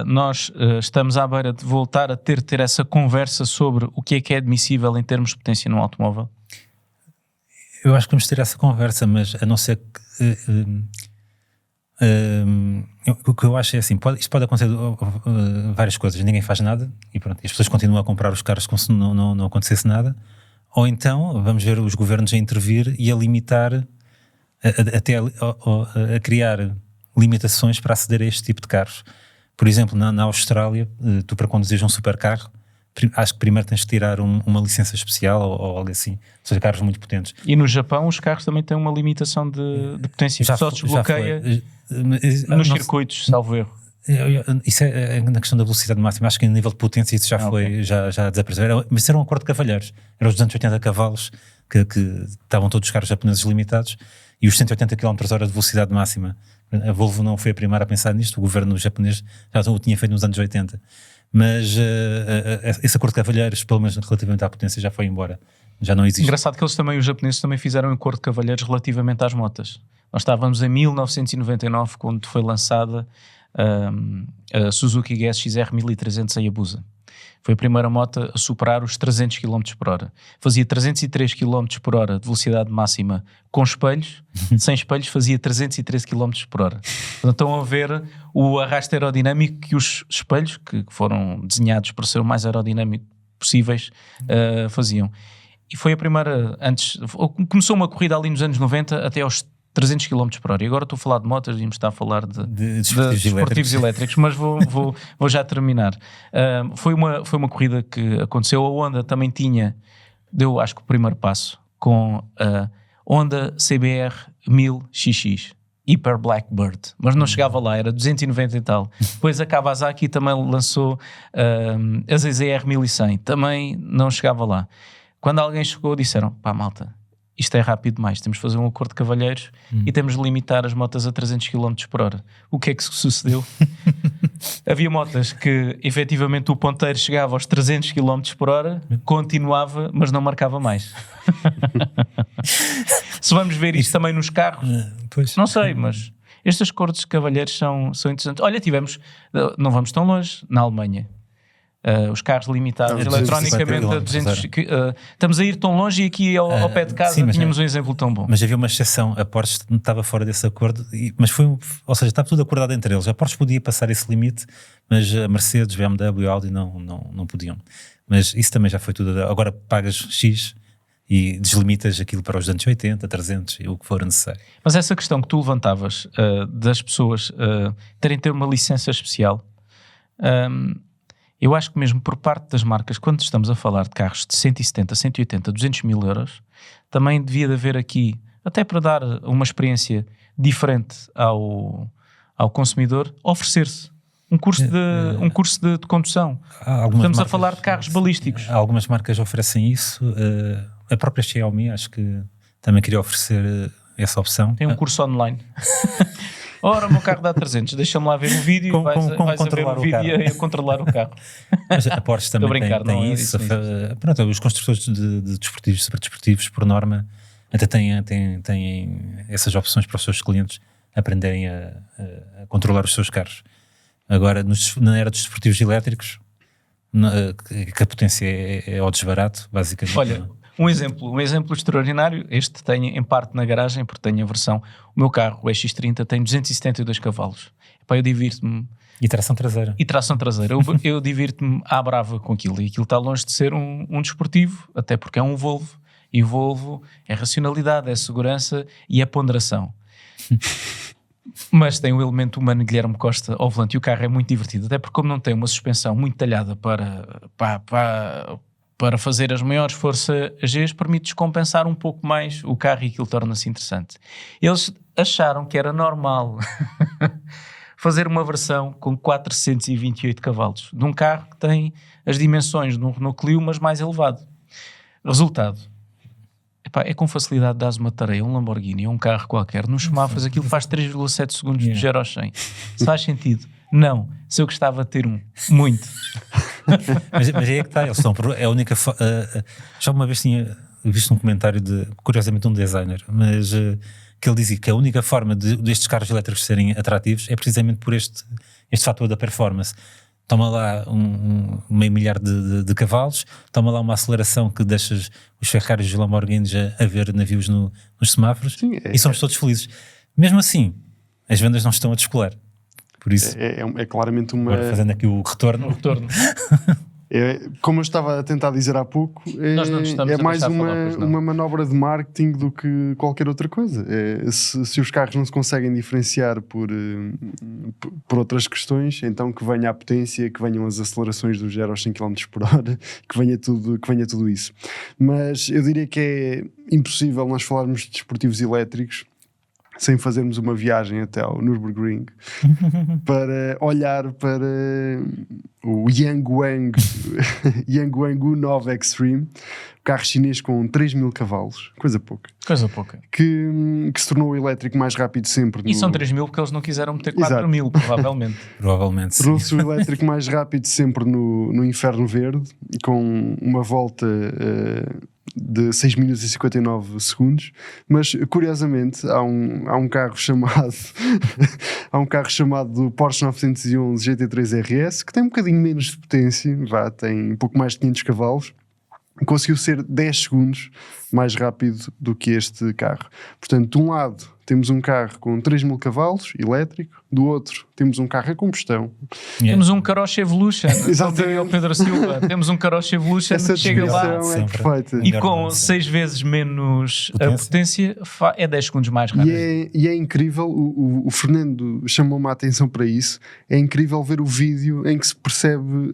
nós estamos à beira de voltar a ter essa conversa sobre o que é admissível em termos de potência num automóvel? Eu acho que vamos ter essa conversa, mas a não ser que... o que eu acho é assim, isto pode acontecer várias coisas, ninguém faz nada e pronto, e as pessoas continuam a comprar os carros como se não acontecesse nada, ou então vamos ver os governos a intervir e a limitar, até a criar limitações para aceder a este tipo de carros. Por exemplo, na Austrália, tu para conduzir um supercarro, acho que primeiro tens de tirar uma licença especial ou algo assim, ou seja, carros muito potentes. E no Japão os carros também têm uma limitação de potência, só desbloqueia nos circuitos, salvo erro. Isso é na questão da velocidade máxima, acho que a nível de potência isso já desapareceu, mas isso era um acordo de cavalheiros, eram os 280 cavalos que estavam todos os carros japoneses limitados e os 180 km/h de velocidade máxima. A Volvo não foi a primeira a pensar nisto, o governo japonês já o tinha feito nos anos 80. Mas esse acordo de cavalheiros, pelo menos relativamente à potência, já foi embora. Já não existe. Engraçado que os japoneses também fizeram um acordo de cavalheiros relativamente às motas. Nós estávamos em 1999, quando foi lançada a Suzuki GSX-R 1300 Hayabusa. Foi a primeira moto a superar os 300 km por hora. Fazia 303 km por hora de velocidade máxima com espelhos, sem espelhos fazia 313 km por hora. Portanto, estão a ver o arrasto aerodinâmico que os espelhos, que foram desenhados para ser o mais aerodinâmico possíveis, faziam. E foi a primeira, começou uma corrida ali nos anos 90 até aos 300 km por hora. E agora estou a falar de motas e me está a falar de desportivos elétricos, mas vou já terminar. Foi uma corrida que aconteceu. A Honda também deu acho que o primeiro passo com a Honda CBR 1000XX Hyper Blackbird, mas não chegava lá, era 290 e tal. Depois a Kawasaki também lançou a ZZR 1100, também não chegava lá. Quando alguém chegou, disseram: pá, malta, isto é rápido demais, temos de fazer um acordo de cavalheiros e temos de limitar as motas a 300 km por hora. O que é que sucedeu? Havia motas que efetivamente o ponteiro chegava aos 300 km por hora, continuava, mas não marcava mais. Se vamos ver isto também nos carros, não sei, mas estes acordos de cavalheiros são interessantes. Olha, não vamos tão longe, na Alemanha. Os carros limitados eletronicamente a 200 estamos a ir tão longe e aqui ao pé de casa tínhamos um exemplo tão bom. Mas havia uma exceção, a Porsche estava fora desse acordo, mas ou seja, estava tudo acordado entre eles. A Porsche podia passar esse limite, mas a Mercedes, BMW e Audi não podiam. Mas isso também já foi tudo. Agora pagas X e deslimitas aquilo para os 280, 300 e o que for necessário. Mas essa questão que tu levantavas das pessoas terem de ter uma licença especial, eu acho que mesmo por parte das marcas, quando estamos a falar de carros de 170, 180, 200 mil euros, também devia de haver aqui, até para dar uma experiência diferente ao consumidor, oferecer-se um curso de condução. Estamos a falar de carros balísticos. Algumas marcas oferecem isso. A própria Xiaomi acho que também queria oferecer essa opção. Tem um curso online. Ora, o meu carro dá 300, deixa-me lá ver o vídeo e vais a ver o vídeo e a controlar o carro. Mas a Porsche também tem isso. Pronto, os construtores de desportivos, super desportivos, por norma, até têm essas opções para os seus clientes aprenderem a controlar os seus carros. Agora, na era dos desportivos elétricos, que a potência é ao desbarato, basicamente. Olha, um exemplo extraordinário, este tenho em parte na garagem, porque tenho a versão, o meu carro, o X30, tem 272 cavalos. Epá, eu divirto-me. E tração traseira. Eu divirto-me à brava com aquilo, e aquilo está longe de ser um desportivo, até porque é um Volvo, e o Volvo é racionalidade, é segurança e é ponderação. Mas tem o elemento humano Guilherme Costa ao volante, e o carro é muito divertido, até porque como não tem uma suspensão muito talhada para fazer as maiores forças Gs, permite descompensar um pouco mais o carro, e aquilo torna-se interessante. Eles acharam que era normal fazer uma versão com 428 cavalos de um carro que tem as dimensões de um Renault Clio, mas mais elevado. Resultado, é com facilidade dás uma tareia, um Lamborghini ou um carro qualquer, nos semáforos aquilo faz 3,7 segundos de 0 a 100. Se faz sentido? Não. Se eu gostava de ter um, muito. mas aí é que está, eles estão é a única já uma vez tinha visto um comentário curiosamente um designer, mas que ele dizia que a única forma destes carros elétricos serem atrativos é precisamente por este fator da performance. Toma lá meio milhar de cavalos, toma lá uma aceleração que deixas os Ferraris e os Lamborghinis a ver navios nos semáforos. Sim, e somos todos felizes. Mesmo assim, as vendas não estão a descolar. Por isso, é claramente uma... Agora fazendo aqui o retorno. Como eu estava a tentar dizer há pouco, é mais uma manobra de marketing do que qualquer outra coisa. Se os carros não se conseguem diferenciar por outras questões, então que venha a potência, que venham as acelerações dos 0 aos 100 km por hora, que venha tudo isso. Mas eu diria que é impossível nós falarmos de desportivos elétricos sem fazermos uma viagem até ao Nürburgring para olhar para o Yangwang U9 Extreme, carro chinês com 3.000 cavalos, coisa pouca. Que se tornou o elétrico mais rápido sempre. E são 3.000 porque eles não quiseram meter 4.000, provavelmente. Provavelmente sim. Tornou-se o elétrico mais rápido sempre no Inferno Verde, com uma volta de 6 minutos e 59 segundos, mas curiosamente há um carro chamado do Porsche 911 GT3 RS que tem um bocadinho menos de potência, tem um pouco mais de 500 cavalos, conseguiu ser 10 segundos mais rápido do que este carro. Portanto, de um lado temos um carro com 3.000 cavalos, elétrico, do outro temos um carro a combustão. Temos um Karosh Evolution, como Pedro Silva, temos um Karosh Evolution que chega lá perfeita. E com 6 vezes menos potência é 10 segundos mais rápido. E é incrível, o Fernando chamou-me a atenção para isso, é incrível ver o vídeo em que se percebe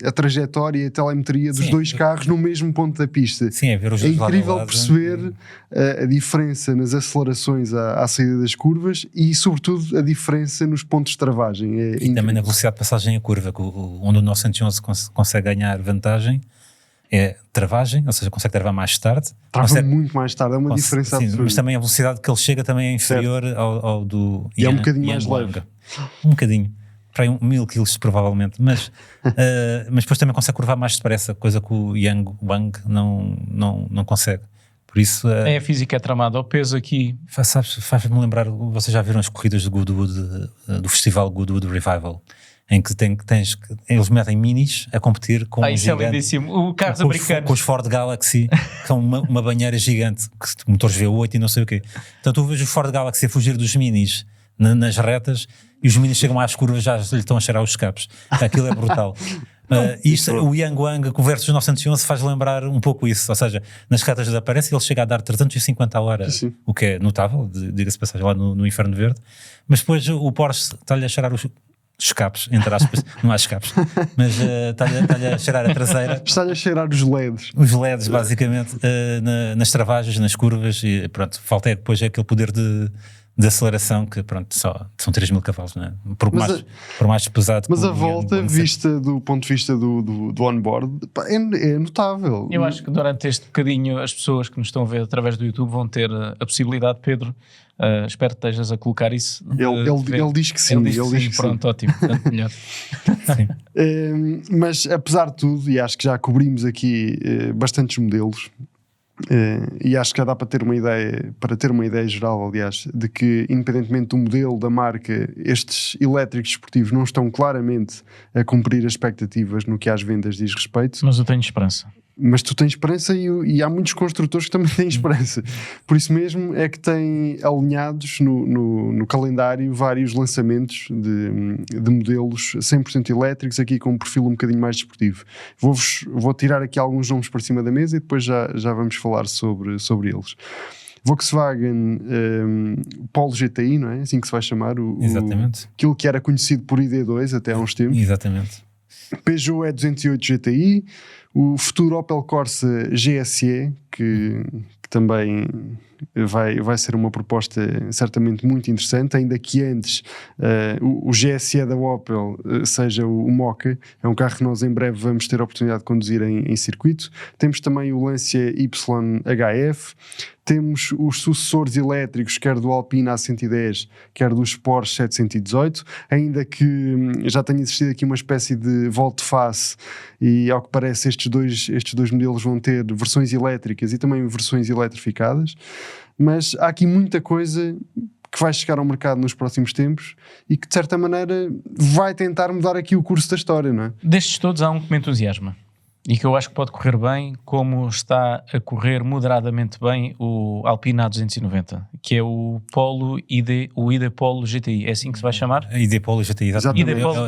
a trajetória e a telemetria dos dois carros no mesmo ponto da pista. Sim, é ver os É incrível perceber a diferença nas acelerações à saída das curvas e sobretudo a diferença nos pontos de travagem. E também na velocidade de passagem a curva, onde o 911 consegue ganhar vantagem é travagem, ou seja, consegue travar mais tarde. Trava muito mais tarde, é uma diferença absurda. Mas também a velocidade que ele chega também é inferior ao do... E é um bocadinho mais leve. Um bocadinho. Para 1.000 kg provavelmente, mas depois também consegue curvar mais depressa, coisa que o Yangwang não consegue. Por isso, a física é tramada ao peso aqui. Faz-me lembrar, vocês já viram as corridas do festival Goodwood Revival, em que eles metem minis a competir com isso é lindíssimo. O carros americanos. Com os Ford Galaxy, que são uma banheira gigante, motores V8 e não sei o quê. Então tu vês os Ford Galaxy a fugir dos minis nas retas e os minis chegam às curvas já lhe estão a cheirar os escapes. Aquilo é brutal. O Yang Wang com o versus 911 faz lembrar um pouco isso, ou seja, nas retas da aparência ele chega a dar 350 a hora, o que é notável, diga-se passagem lá no Inferno Verde, mas depois o Porsche está-lhe a cheirar os escapes, entre aspas, não há escapes, mas está-lhe a cheirar a traseira. Está-lhe a cheirar os LEDs. Os LEDs, basicamente, nas travagens, nas curvas, e pronto, falta depois aquele poder de aceleração que, pronto, só são 3.000 cavalos, não é? Por mais pesado. Mas a volta, vista do ponto de vista do on-board, é notável. Eu acho que durante este bocadinho as pessoas que nos estão a ver através do YouTube vão ter a possibilidade, Pedro, espero que estejas a colocar isso. Ele diz que sim. Ele diz que sim. Pronto, ótimo, tanto melhor. Sim. Mas apesar de tudo, e acho que já cobrimos aqui bastantes modelos, e acho que já dá para ter uma ideia geral, aliás, de que independentemente do modelo da marca, estes elétricos esportivos não estão claramente a cumprir as expectativas no que às vendas diz respeito. Mas eu tenho esperança. Mas tu tens esperança e há muitos construtores que também têm esperança. Por isso mesmo é que têm alinhados no calendário vários lançamentos de modelos 100% elétricos, aqui com um perfil um bocadinho mais desportivo. Vou tirar aqui alguns nomes para cima da mesa e depois já vamos falar sobre eles. Volkswagen Polo GTI, não é? Assim que se vai chamar. Exatamente. Aquilo que era conhecido por ID2 até há uns tempos. Exatamente. Peugeot E208 GTI, o futuro Opel Corsa GSE, que também vai ser uma proposta certamente muito interessante, ainda que antes o GSE da Opel seja o Mokka. É um carro que nós em breve vamos ter a oportunidade de conduzir em circuito. Temos também o Lancia YHF, temos os sucessores elétricos, quer do Alpine A110, quer dos Porsche 718, ainda que já tenha existido aqui uma espécie de volte-face, e ao que parece estes dois modelos vão ter versões elétricas e também versões eletrificadas, mas há aqui muita coisa que vai chegar ao mercado nos próximos tempos e que de certa maneira vai tentar mudar aqui o curso da história, não é? Destes todos há um que me entusiasma e que eu acho que pode correr bem, como está a correr moderadamente bem o Alpine A290, que é o ID Polo GTI, é assim que se vai chamar? ID Polo GTI,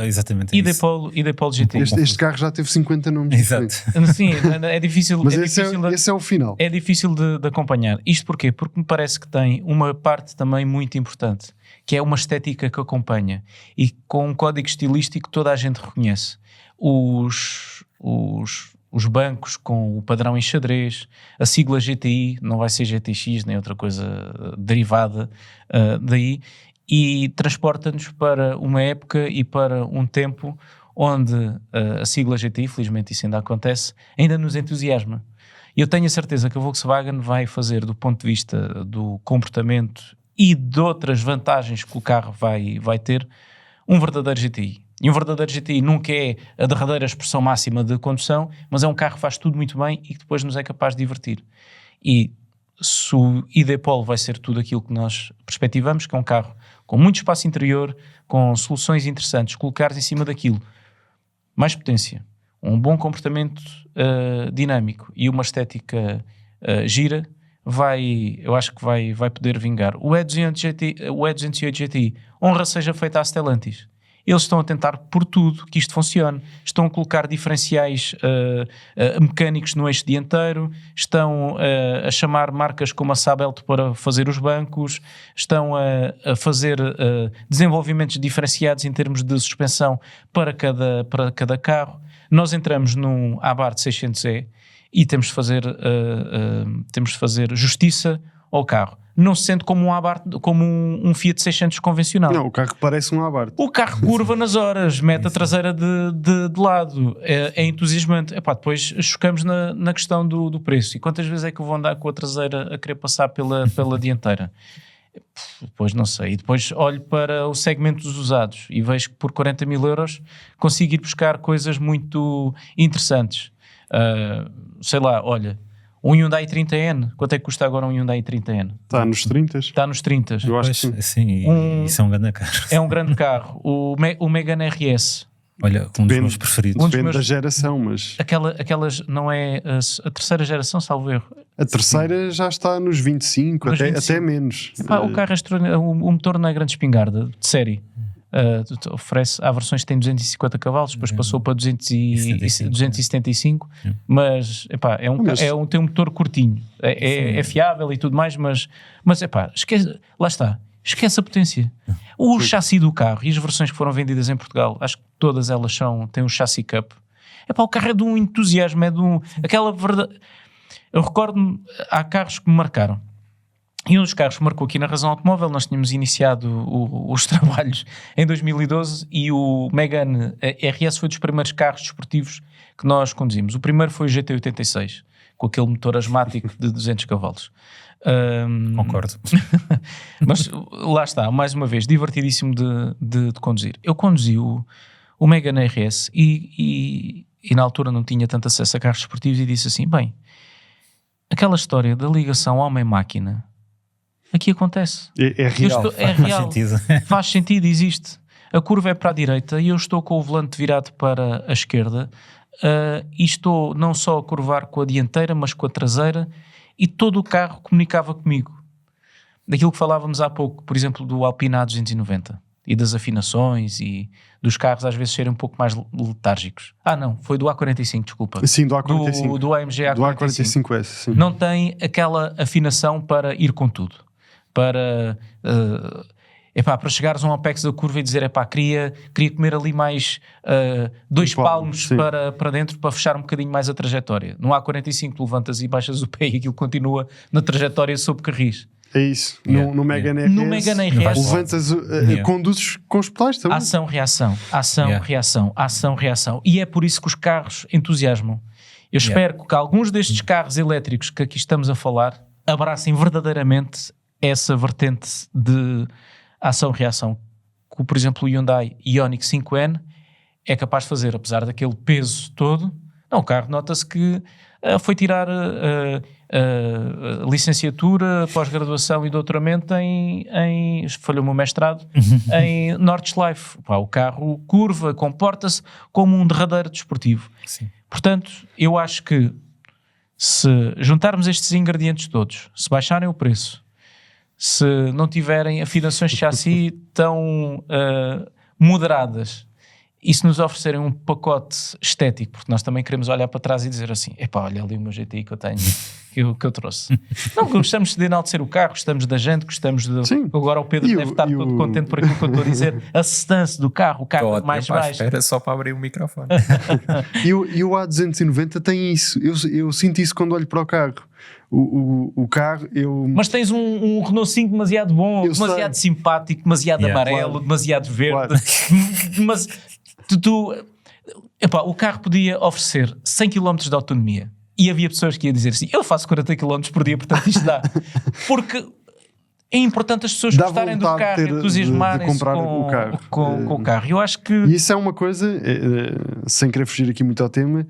exatamente. ID Polo GTI. Este carro já teve 50 nomes. Exato. Sim, é difícil. Mas esse é o final. É difícil de acompanhar. Isto porquê? Porque me parece que tem uma parte também muito importante, que é uma estética que acompanha e com um código estilístico que toda a gente reconhece. Os bancos com o padrão em xadrez, a sigla GTI, não vai ser GTX nem outra coisa derivada daí, e transporta-nos para uma época e para um tempo onde a sigla GTI, felizmente isso ainda acontece, ainda nos entusiasma. E eu tenho a certeza que a Volkswagen vai fazer, do ponto de vista do comportamento e de outras vantagens que o carro vai ter, um verdadeiro GTI. E um verdadeiro GTI nunca é a derradeira expressão máxima de condução, mas é um carro que faz tudo muito bem e que depois nos é capaz de divertir. E se o ID Polo vai ser tudo aquilo que nós perspectivamos, que é um carro com muito espaço interior, com soluções interessantes, colocares em cima daquilo mais potência, um bom comportamento dinâmico e uma estética gira, eu acho que vai poder vingar. O E208 GTI, honra seja feita à Stellantis. Eles estão a tentar por tudo que isto funcione. Estão a colocar diferenciais mecânicos no eixo dianteiro, estão a chamar marcas como a Sabelt para fazer os bancos, estão a fazer desenvolvimentos diferenciados em termos de suspensão para cada carro. Nós entramos num Abarth 600E e temos de fazer justiça ao carro. Não se sente como um Abarth, como um Fiat 600 convencional. Não, o carro parece um Abarth. O carro curva nas horas, mete a traseira de lado, é entusiasmante. Depois chocamos na questão do preço. E quantas vezes é que eu vou andar com a traseira a querer passar pela dianteira? Depois não sei. E depois olho para o segmento dos usados e vejo que por 40.000 € consigo ir buscar coisas muito interessantes. Sei lá, olha... Um Hyundai 30N, quanto é que custa agora um Hyundai 30N? Está nos 30. Está nos 30. Eu acho que sim. Isso é um grande carro. É um grande carro. O Megane RS. Olha, um dos meus preferidos. Depende da geração, mas... Aquelas não é a terceira geração, salvo erro. A terceira já está nos 25, até menos. O carro é extraordinário. O motor não é grande espingarda, de série. Oferece, há versões que têm 250 cavalos, depois passou para 275, mas epá, tem um motor curtinho, é fiável e tudo mais, mas epá, lá está, esquece a potência. O chassi do carro e as versões que foram vendidas em Portugal, acho que todas elas têm um chassi cup. Epá, o carro é de um entusiasmo, aquela verdade. Eu recordo-me, há carros que me marcaram. E um dos carros que marcou aqui na Razão Automóvel, nós tínhamos iniciado os trabalhos em 2012 e o Megane RS foi dos primeiros carros desportivos que nós conduzimos. O primeiro foi o GT86, com aquele motor asmático de 200 cavalos. Concordo. Mas lá está, mais uma vez, divertidíssimo de conduzir. Eu conduzi o Megane RS e na altura não tinha tanto acesso a carros desportivos e disse assim, bem, aquela história da ligação homem-máquina aqui acontece. É real. É real. Faz sentido, existe. A curva é para a direita e eu estou com o volante virado para a esquerda e estou não só a curvar com a dianteira, mas com a traseira e todo o carro comunicava comigo. Daquilo que falávamos há pouco, por exemplo, do Alpine A290 e das afinações e dos carros às vezes serem um pouco mais letárgicos. Não, foi do A45, desculpa. Sim, do A45. Do AMG A45. Do A45S, sim. Não tem aquela afinação para ir com tudo. Para chegares a um apex da curva e dizer, queria comer ali mais 2 palmos para dentro para fechar um bocadinho mais a trajetória. No A45 tu levantas e baixas o pé e aquilo continua na trajetória sob carris. É isso. No Megane RS, levantas, conduzes com os pedais também. Ação-reação. Ação-reação. E é por isso que os carros entusiasmam. Eu espero que alguns destes carros elétricos que aqui estamos a falar abracem verdadeiramente essa vertente de ação-reação que, por exemplo, o Hyundai Ioniq 5N é capaz de fazer, apesar daquele peso todo. Não, o carro nota-se que foi tirar licenciatura, pós-graduação e doutoramento falhou-me o mestrado, em Nordschleife. O carro curva, comporta-se como um derradeiro desportivo. Sim. Portanto, eu acho que se juntarmos estes ingredientes todos, se baixarem o preço, se não tiverem afinações de chassi tão moderadas e se nos oferecerem um pacote estético, porque nós também queremos olhar para trás e dizer assim, olha ali o meu GTI que eu tenho, que eu trouxe. Não, gostamos de enaltecer o carro, gostamos da gente, gostamos de... Sim. Agora o Pedro deve estar todo contente por aquilo que eu estou a dizer, a assistência do carro, o carro mais baixo. Espera só para abrir o microfone. E o A290 tem isso, eu sinto isso quando olho para o carro. O carro, Mas tens um Renault 5 demasiado bom, demasiado simpático, demasiado amarelo, demasiado verde. Mas o carro podia oferecer 100 km de autonomia e havia pessoas que iam dizer assim, eu faço 40 km por dia, portanto isto dá. Porque é importante as pessoas gostarem do carro, entusiasmarem-se com o carro. Eu acho que... E isso é uma coisa, sem querer fugir aqui muito ao tema,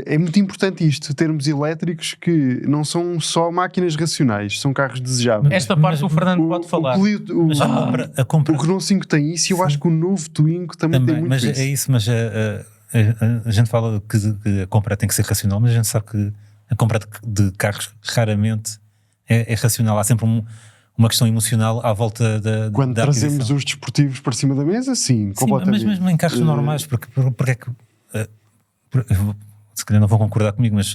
é muito importante isto, termos elétricos que não são só máquinas racionais, são carros desejáveis. Esta parte o Fernando pode falar. O Renault 5 tem isso e eu acho que o novo Twingo também tem muito isso. É isso, mas a gente fala que a compra tem que ser racional, mas a gente sabe que a compra de carros raramente é racional. Há sempre uma questão emocional à volta da Quando trazemos os desportivos para cima da mesa, sim, completamente. Mas mesmo em carros normais, porque é que... se calhar não vão concordar comigo, mas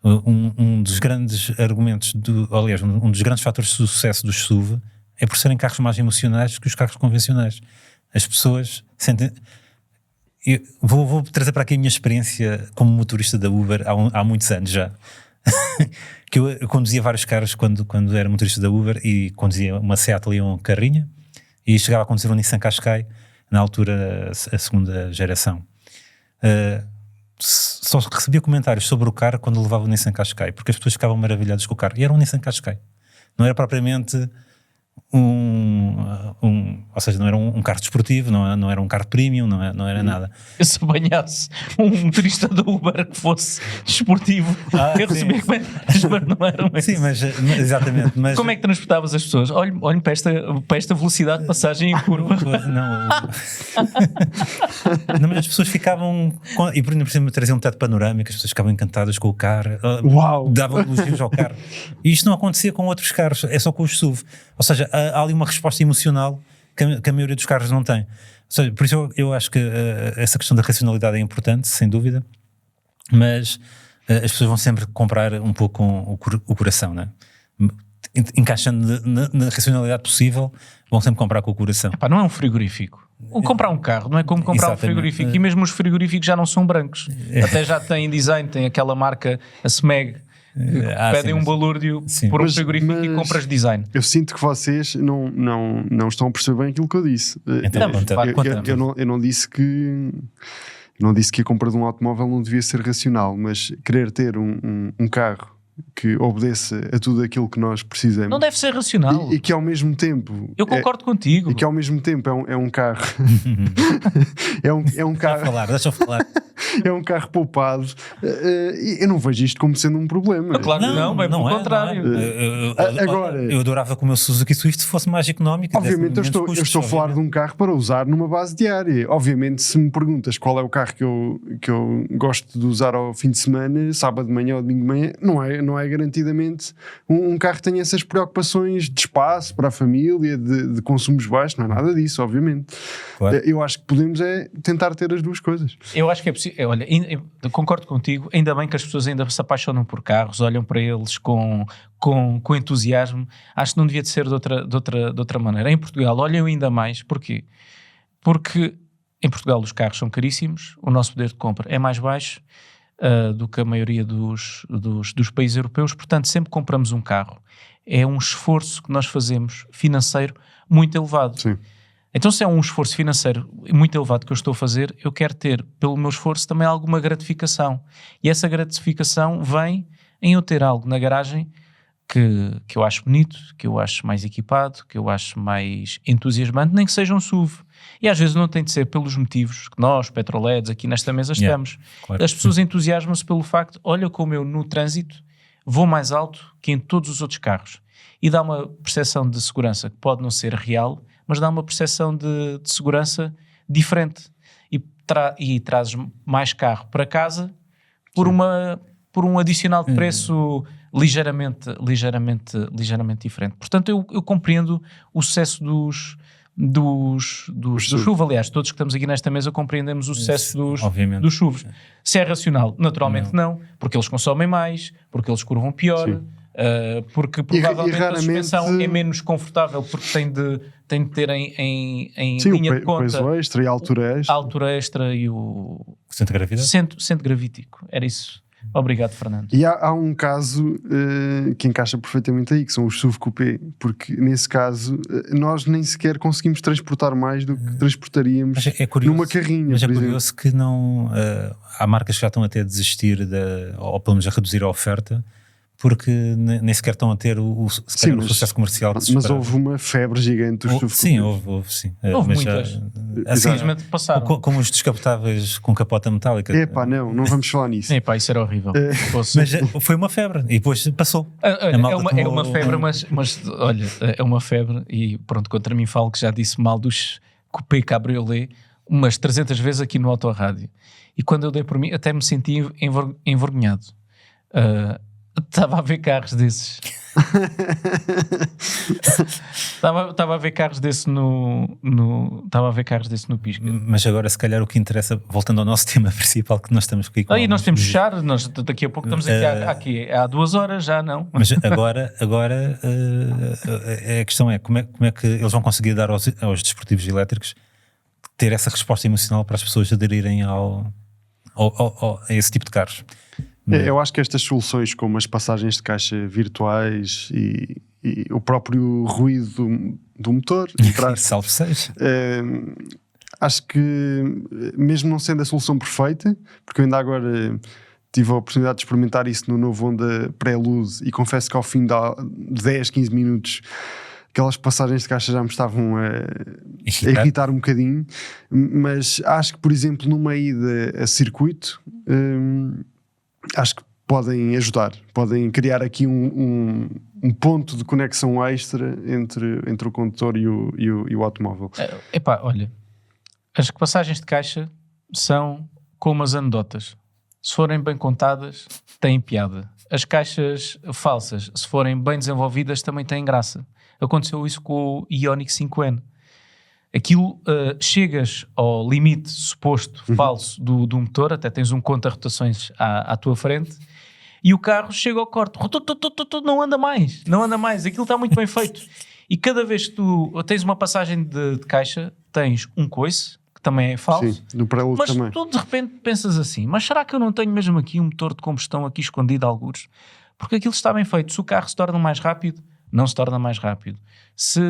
um dos grandes argumentos, aliás, um dos grandes fatores de sucesso dos SUV é por serem carros mais emocionais que os carros convencionais. As pessoas sentem... Vou trazer para aqui a minha experiência como motorista da Uber há muitos anos já. Que eu conduzia vários carros quando era motorista da Uber e conduzia uma Seat Leon carrinha e chegava a conduzir um Nissan Qashqai, na altura a segunda geração. Só recebia comentários sobre o carro quando levava o Nissan Qashqai, porque as pessoas ficavam maravilhadas com o carro, e era um Nissan Qashqai, não era propriamente ou seja, não era um carro desportivo, não era um carro premium, não era nada. Se apanhasse um motorista do Uber que fosse desportivo, eu recebia comentários, mas não era. Sim, mas exatamente. Mas... Como é que transportavas as pessoas? Olhem para esta velocidade de passagem em curva. Não, mas as pessoas ficavam e por exemplo traziam um teto panorâmico, as pessoas ficavam encantadas com o carro. Uau! Davam elogios ao carro. E isto não acontecia com outros carros, é só com os SUV. Ou seja, há ali uma resposta emocional que a maioria dos carros não tem. Ou seja, por isso eu acho que essa questão da racionalidade é importante, sem dúvida, mas as pessoas vão sempre comprar um pouco com o coração, não é? Encaixando na racionalidade possível, vão sempre comprar com o coração. Epá, não é um frigorífico. Comprar um carro não é como comprar um frigorífico, e mesmo os frigoríficos já não são brancos, até já têm design, tem aquela marca, a Smeg, pedem um balúrdio por um frigorífico e compras design. Eu sinto que vocês não estão a perceber bem aquilo que eu disse. Eu não disse que a compra de um automóvel não devia ser racional, mas querer ter um carro que obedeça a tudo aquilo que nós precisamos não deve ser racional e que ao mesmo tempo eu concordo contigo, e que ao mesmo tempo é um carro é um carro deixa eu falar é um carro poupado. Eu não vejo isto como sendo um problema. Claro que não, bem pelo contrário. Agora, eu adorava que o meu Suzuki Swift fosse mais económico. Obviamente eu estou a falar de um carro para usar numa base diária. Obviamente, se me perguntas qual é o carro que eu gosto de usar ao fim de semana, sábado de manhã ou domingo de manhã, não é garantidamente um carro que tenha essas preocupações de espaço para a família, de consumos baixos, não é nada disso, obviamente. Claro. Eu acho que podemos tentar ter as duas coisas. Eu acho que é possível. Olha, eu concordo contigo, ainda bem que as pessoas ainda se apaixonam por carros, olham para eles com entusiasmo. Acho que não devia de ser de outra maneira. Em Portugal olham ainda mais. Porquê? Porque em Portugal os carros são caríssimos, o nosso poder de compra é mais baixo do que a maioria dos países europeus, portanto sempre compramos um carro. É um esforço que nós fazemos financeiro muito elevado. Sim. Então, se é um esforço financeiro muito elevado que eu estou a fazer, eu quero ter, pelo meu esforço, também alguma gratificação. E essa gratificação vem em eu ter algo na garagem que eu acho bonito, que eu acho mais equipado, que eu acho mais entusiasmante, nem que seja um SUV. E às vezes não tem de ser pelos motivos que nós, petrolheads, aqui nesta mesa estamos. Claro. As pessoas entusiasmam-se pelo facto, olha como eu no trânsito vou mais alto que em todos os outros carros. E dá uma percepção de segurança que pode não ser real, mas dá uma percepção de segurança diferente e trazes mais carro para casa por um adicional de preço ligeiramente diferente. Portanto, eu compreendo o sucesso dos SUV. Aliás, todos que estamos aqui nesta mesa compreendemos o sucesso dos SUVs. Se é racional, naturalmente não, porque eles consomem mais, porque eles curvam pior. Porque provavelmente a suspensão é menos confortável porque tem de ter em linha de conta peso extra e a altura extra e o centro de gravidade. Centro gravítico, era isso. Obrigado, Fernando. E há um caso que encaixa perfeitamente aí, que são os SUV Coupé, porque nesse caso nós nem sequer conseguimos transportar mais do que transportaríamos numa carrinha. Mas é curioso que não há marcas que já estão até a desistir ou pelo menos a reduzir a oferta, porque nem sequer estão a ter o sucesso comercial que se esperava. Mas houve uma febre gigante dos SUV. Sim, houve sim. Houve muitas. Simplesmente passaram. Como os descapotáveis com capota metálica. Não vamos falar nisso. Isso era horrível. Mas foi uma febre e depois passou. É uma febre, mas olha, é uma febre e pronto, contra mim falo que já disse mal dos Coupé Cabriolet umas 300 vezes aqui no Autorádio. E quando eu dei por mim, até me senti envergonhado. Estava a ver carros desses. Estava a ver carros desses estava a ver carros desses no Pisca. Mas agora se calhar o que interessa, voltando ao nosso tema principal, que nós estamos aqui com... E nós temos de fechar, nós daqui a pouco estamos aqui há 2 horas já, não? Mas agora a questão é como é que eles vão conseguir dar aos desportivos elétricos ter essa resposta emocional para as pessoas aderirem a esse tipo de carros. Eu acho que estas soluções como as passagens de caixa virtuais e o próprio ruído do motor salve seja, acho que mesmo não sendo a solução perfeita, porque eu ainda agora tive a oportunidade de experimentar isso no novo Honda Prelude e confesso que ao fim de 10, 15 minutos aquelas passagens de caixa já me estavam a irritar um bocadinho, mas acho que por exemplo numa ida a circuito acho que podem ajudar, podem criar aqui um ponto de conexão extra entre o condutor e o automóvel. Olha, as passagens de caixa são como as anedotas. Se forem bem contadas, têm piada. As caixas falsas, se forem bem desenvolvidas, também têm graça. Aconteceu isso com o Ioniq 5N. aquilo chegas ao limite suposto falso do motor, até tens um conta-rotações à tua frente, e o carro chega ao corte, não anda mais, aquilo está muito bem feito. E cada vez que tu tens uma passagem de caixa, tens um coice, que também é falso. Sim, no prelude mas também. tu de repente pensas assim, mas será que eu não tenho mesmo aqui um motor de combustão aqui escondido a algures? Porque aquilo está bem feito. Se o carro se torna mais rápido, não se torna mais rápido. Se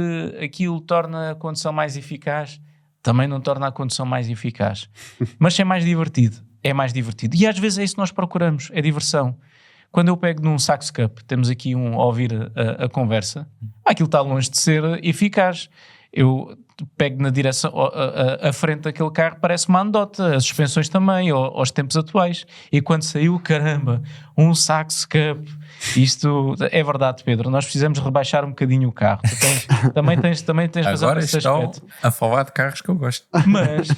aquilo torna a condução mais eficaz, também não torna a condução mais eficaz. Mas se é mais divertido, é mais divertido. E às vezes é isso que nós procuramos, é diversão. Quando eu pego num Sax Cup, temos aqui a ouvir a conversa, aquilo está longe de ser eficaz. Eu pego na direção, a frente daquele carro parece uma anedota, as suspensões também, aos tempos atuais. E quando saiu, caramba, um Sax Cup, isto é verdade, Pedro, nós precisamos rebaixar um bocadinho o carro. Tu também tens razão nesse aspecto. Agora estão a falar de carros que eu gosto. Mas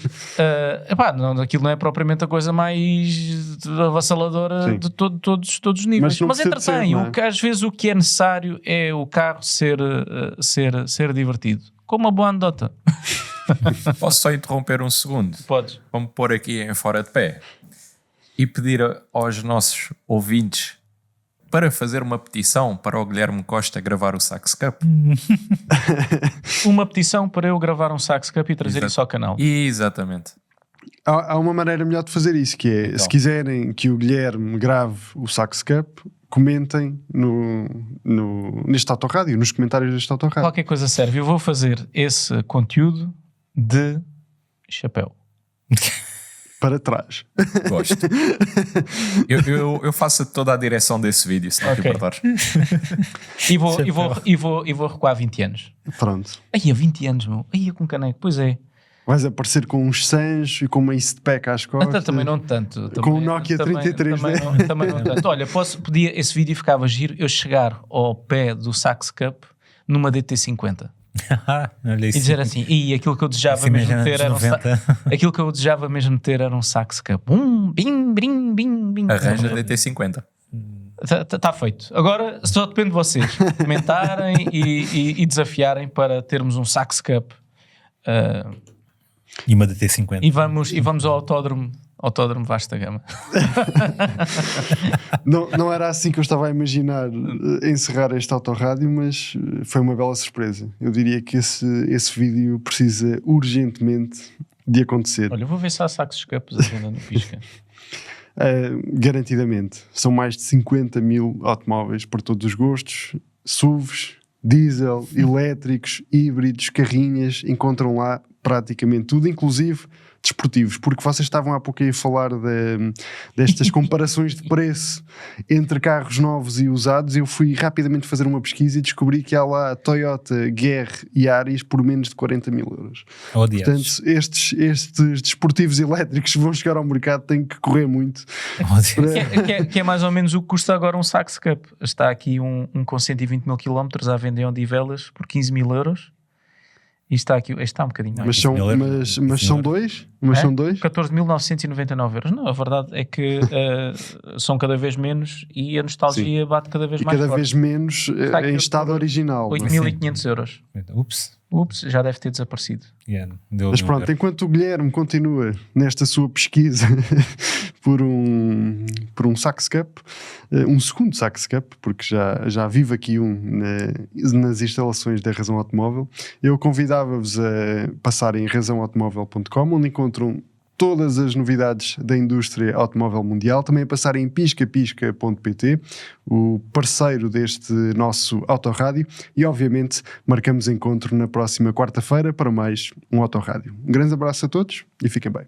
aquilo não é propriamente a coisa mais avassaladora de todos os níveis. Mas entretém, às vezes o que é necessário é o carro ser divertido. Com uma boa anedota. Posso só interromper um segundo? Podes. Vamos pôr aqui em fora de pé e pedir aos nossos ouvintes para fazer uma petição para o Guilherme Costa gravar o Sax Cup. Uma petição para eu gravar um Sax Cup e trazer isso ao canal. Exatamente. Há uma maneira melhor de fazer isso, que é, então, se quiserem que o Guilherme grave o Sax Cup, comentem neste autorrádio, nos comentários deste autorrádio. Qualquer coisa serve. Eu vou fazer esse conteúdo de chapéu. Para trás. Gosto. Eu faço toda a direção desse vídeo, se não te importares. E vou recuar 20 anos. Pronto. Aí, há 20 anos, meu. Aí, com caneco. Pois é. Vais aparecer com uns Sans e com uma East Pack às costas. Também não tanto. Com o Nokia 3310. Também não tanto. Olha, esse vídeo ficava giro eu chegar ao pé do Sax Cup numa DT50. E dizer assim, aquilo que eu desejava mesmo ter era aquilo que eu desejava mesmo ter era um Sax Cup. Bim, bim, bim, bim. Arranja DT50. Está feito. Agora só depende de vocês comentarem e desafiarem para termos um Sax Cup. E uma DT50. E vamos ao autódromo Vasta Gama. Não era assim que eu estava a imaginar encerrar este autorrádio, mas foi uma bela surpresa. Eu diria que esse vídeo precisa urgentemente de acontecer. Olha, eu vou ver se há Sax Cups à venda no Pisca. Garantidamente. São mais de 50 mil automóveis para todos os gostos, SUVs, diesel, elétricos, híbridos, carrinhas, encontram lá praticamente tudo, inclusive desportivos, porque vocês estavam há pouco aí a falar destas comparações de preço entre carros novos e usados. Eu fui rapidamente fazer uma pesquisa e descobri que há lá Toyota GR e Yaris por menos de 40 mil euros. Portanto, estes desportivos elétricos vão chegar ao mercado, têm que correr muito. Que é mais ou menos o que custa agora um Sax Cup. Está aqui um com 120 mil km à venda em Odivelas por 15 mil euros. E está aqui, está um bocadinho mais. Mas são dois? Mas são dois? 14.999 euros. Não, a verdade é que são cada vez menos e a nostalgia bate cada vez mais forte. Cada vez menos em estado original. 8.500 euros. Ups, já deve ter desaparecido. Mas pronto, enquanto o Guilherme continua nesta sua pesquisa por um Sax Cup, um segundo Sax Cup, porque já vive aqui nas instalações da Razão Automóvel, eu convidava-vos a passarem em razãoautomóvel.com, onde encontram todas as novidades da indústria automóvel mundial, também a passarem em piscapisca.pt, o parceiro deste nosso autorrádio, e obviamente marcamos encontro na próxima quarta-feira para mais um autorrádio. Um grande abraço a todos e fiquem bem.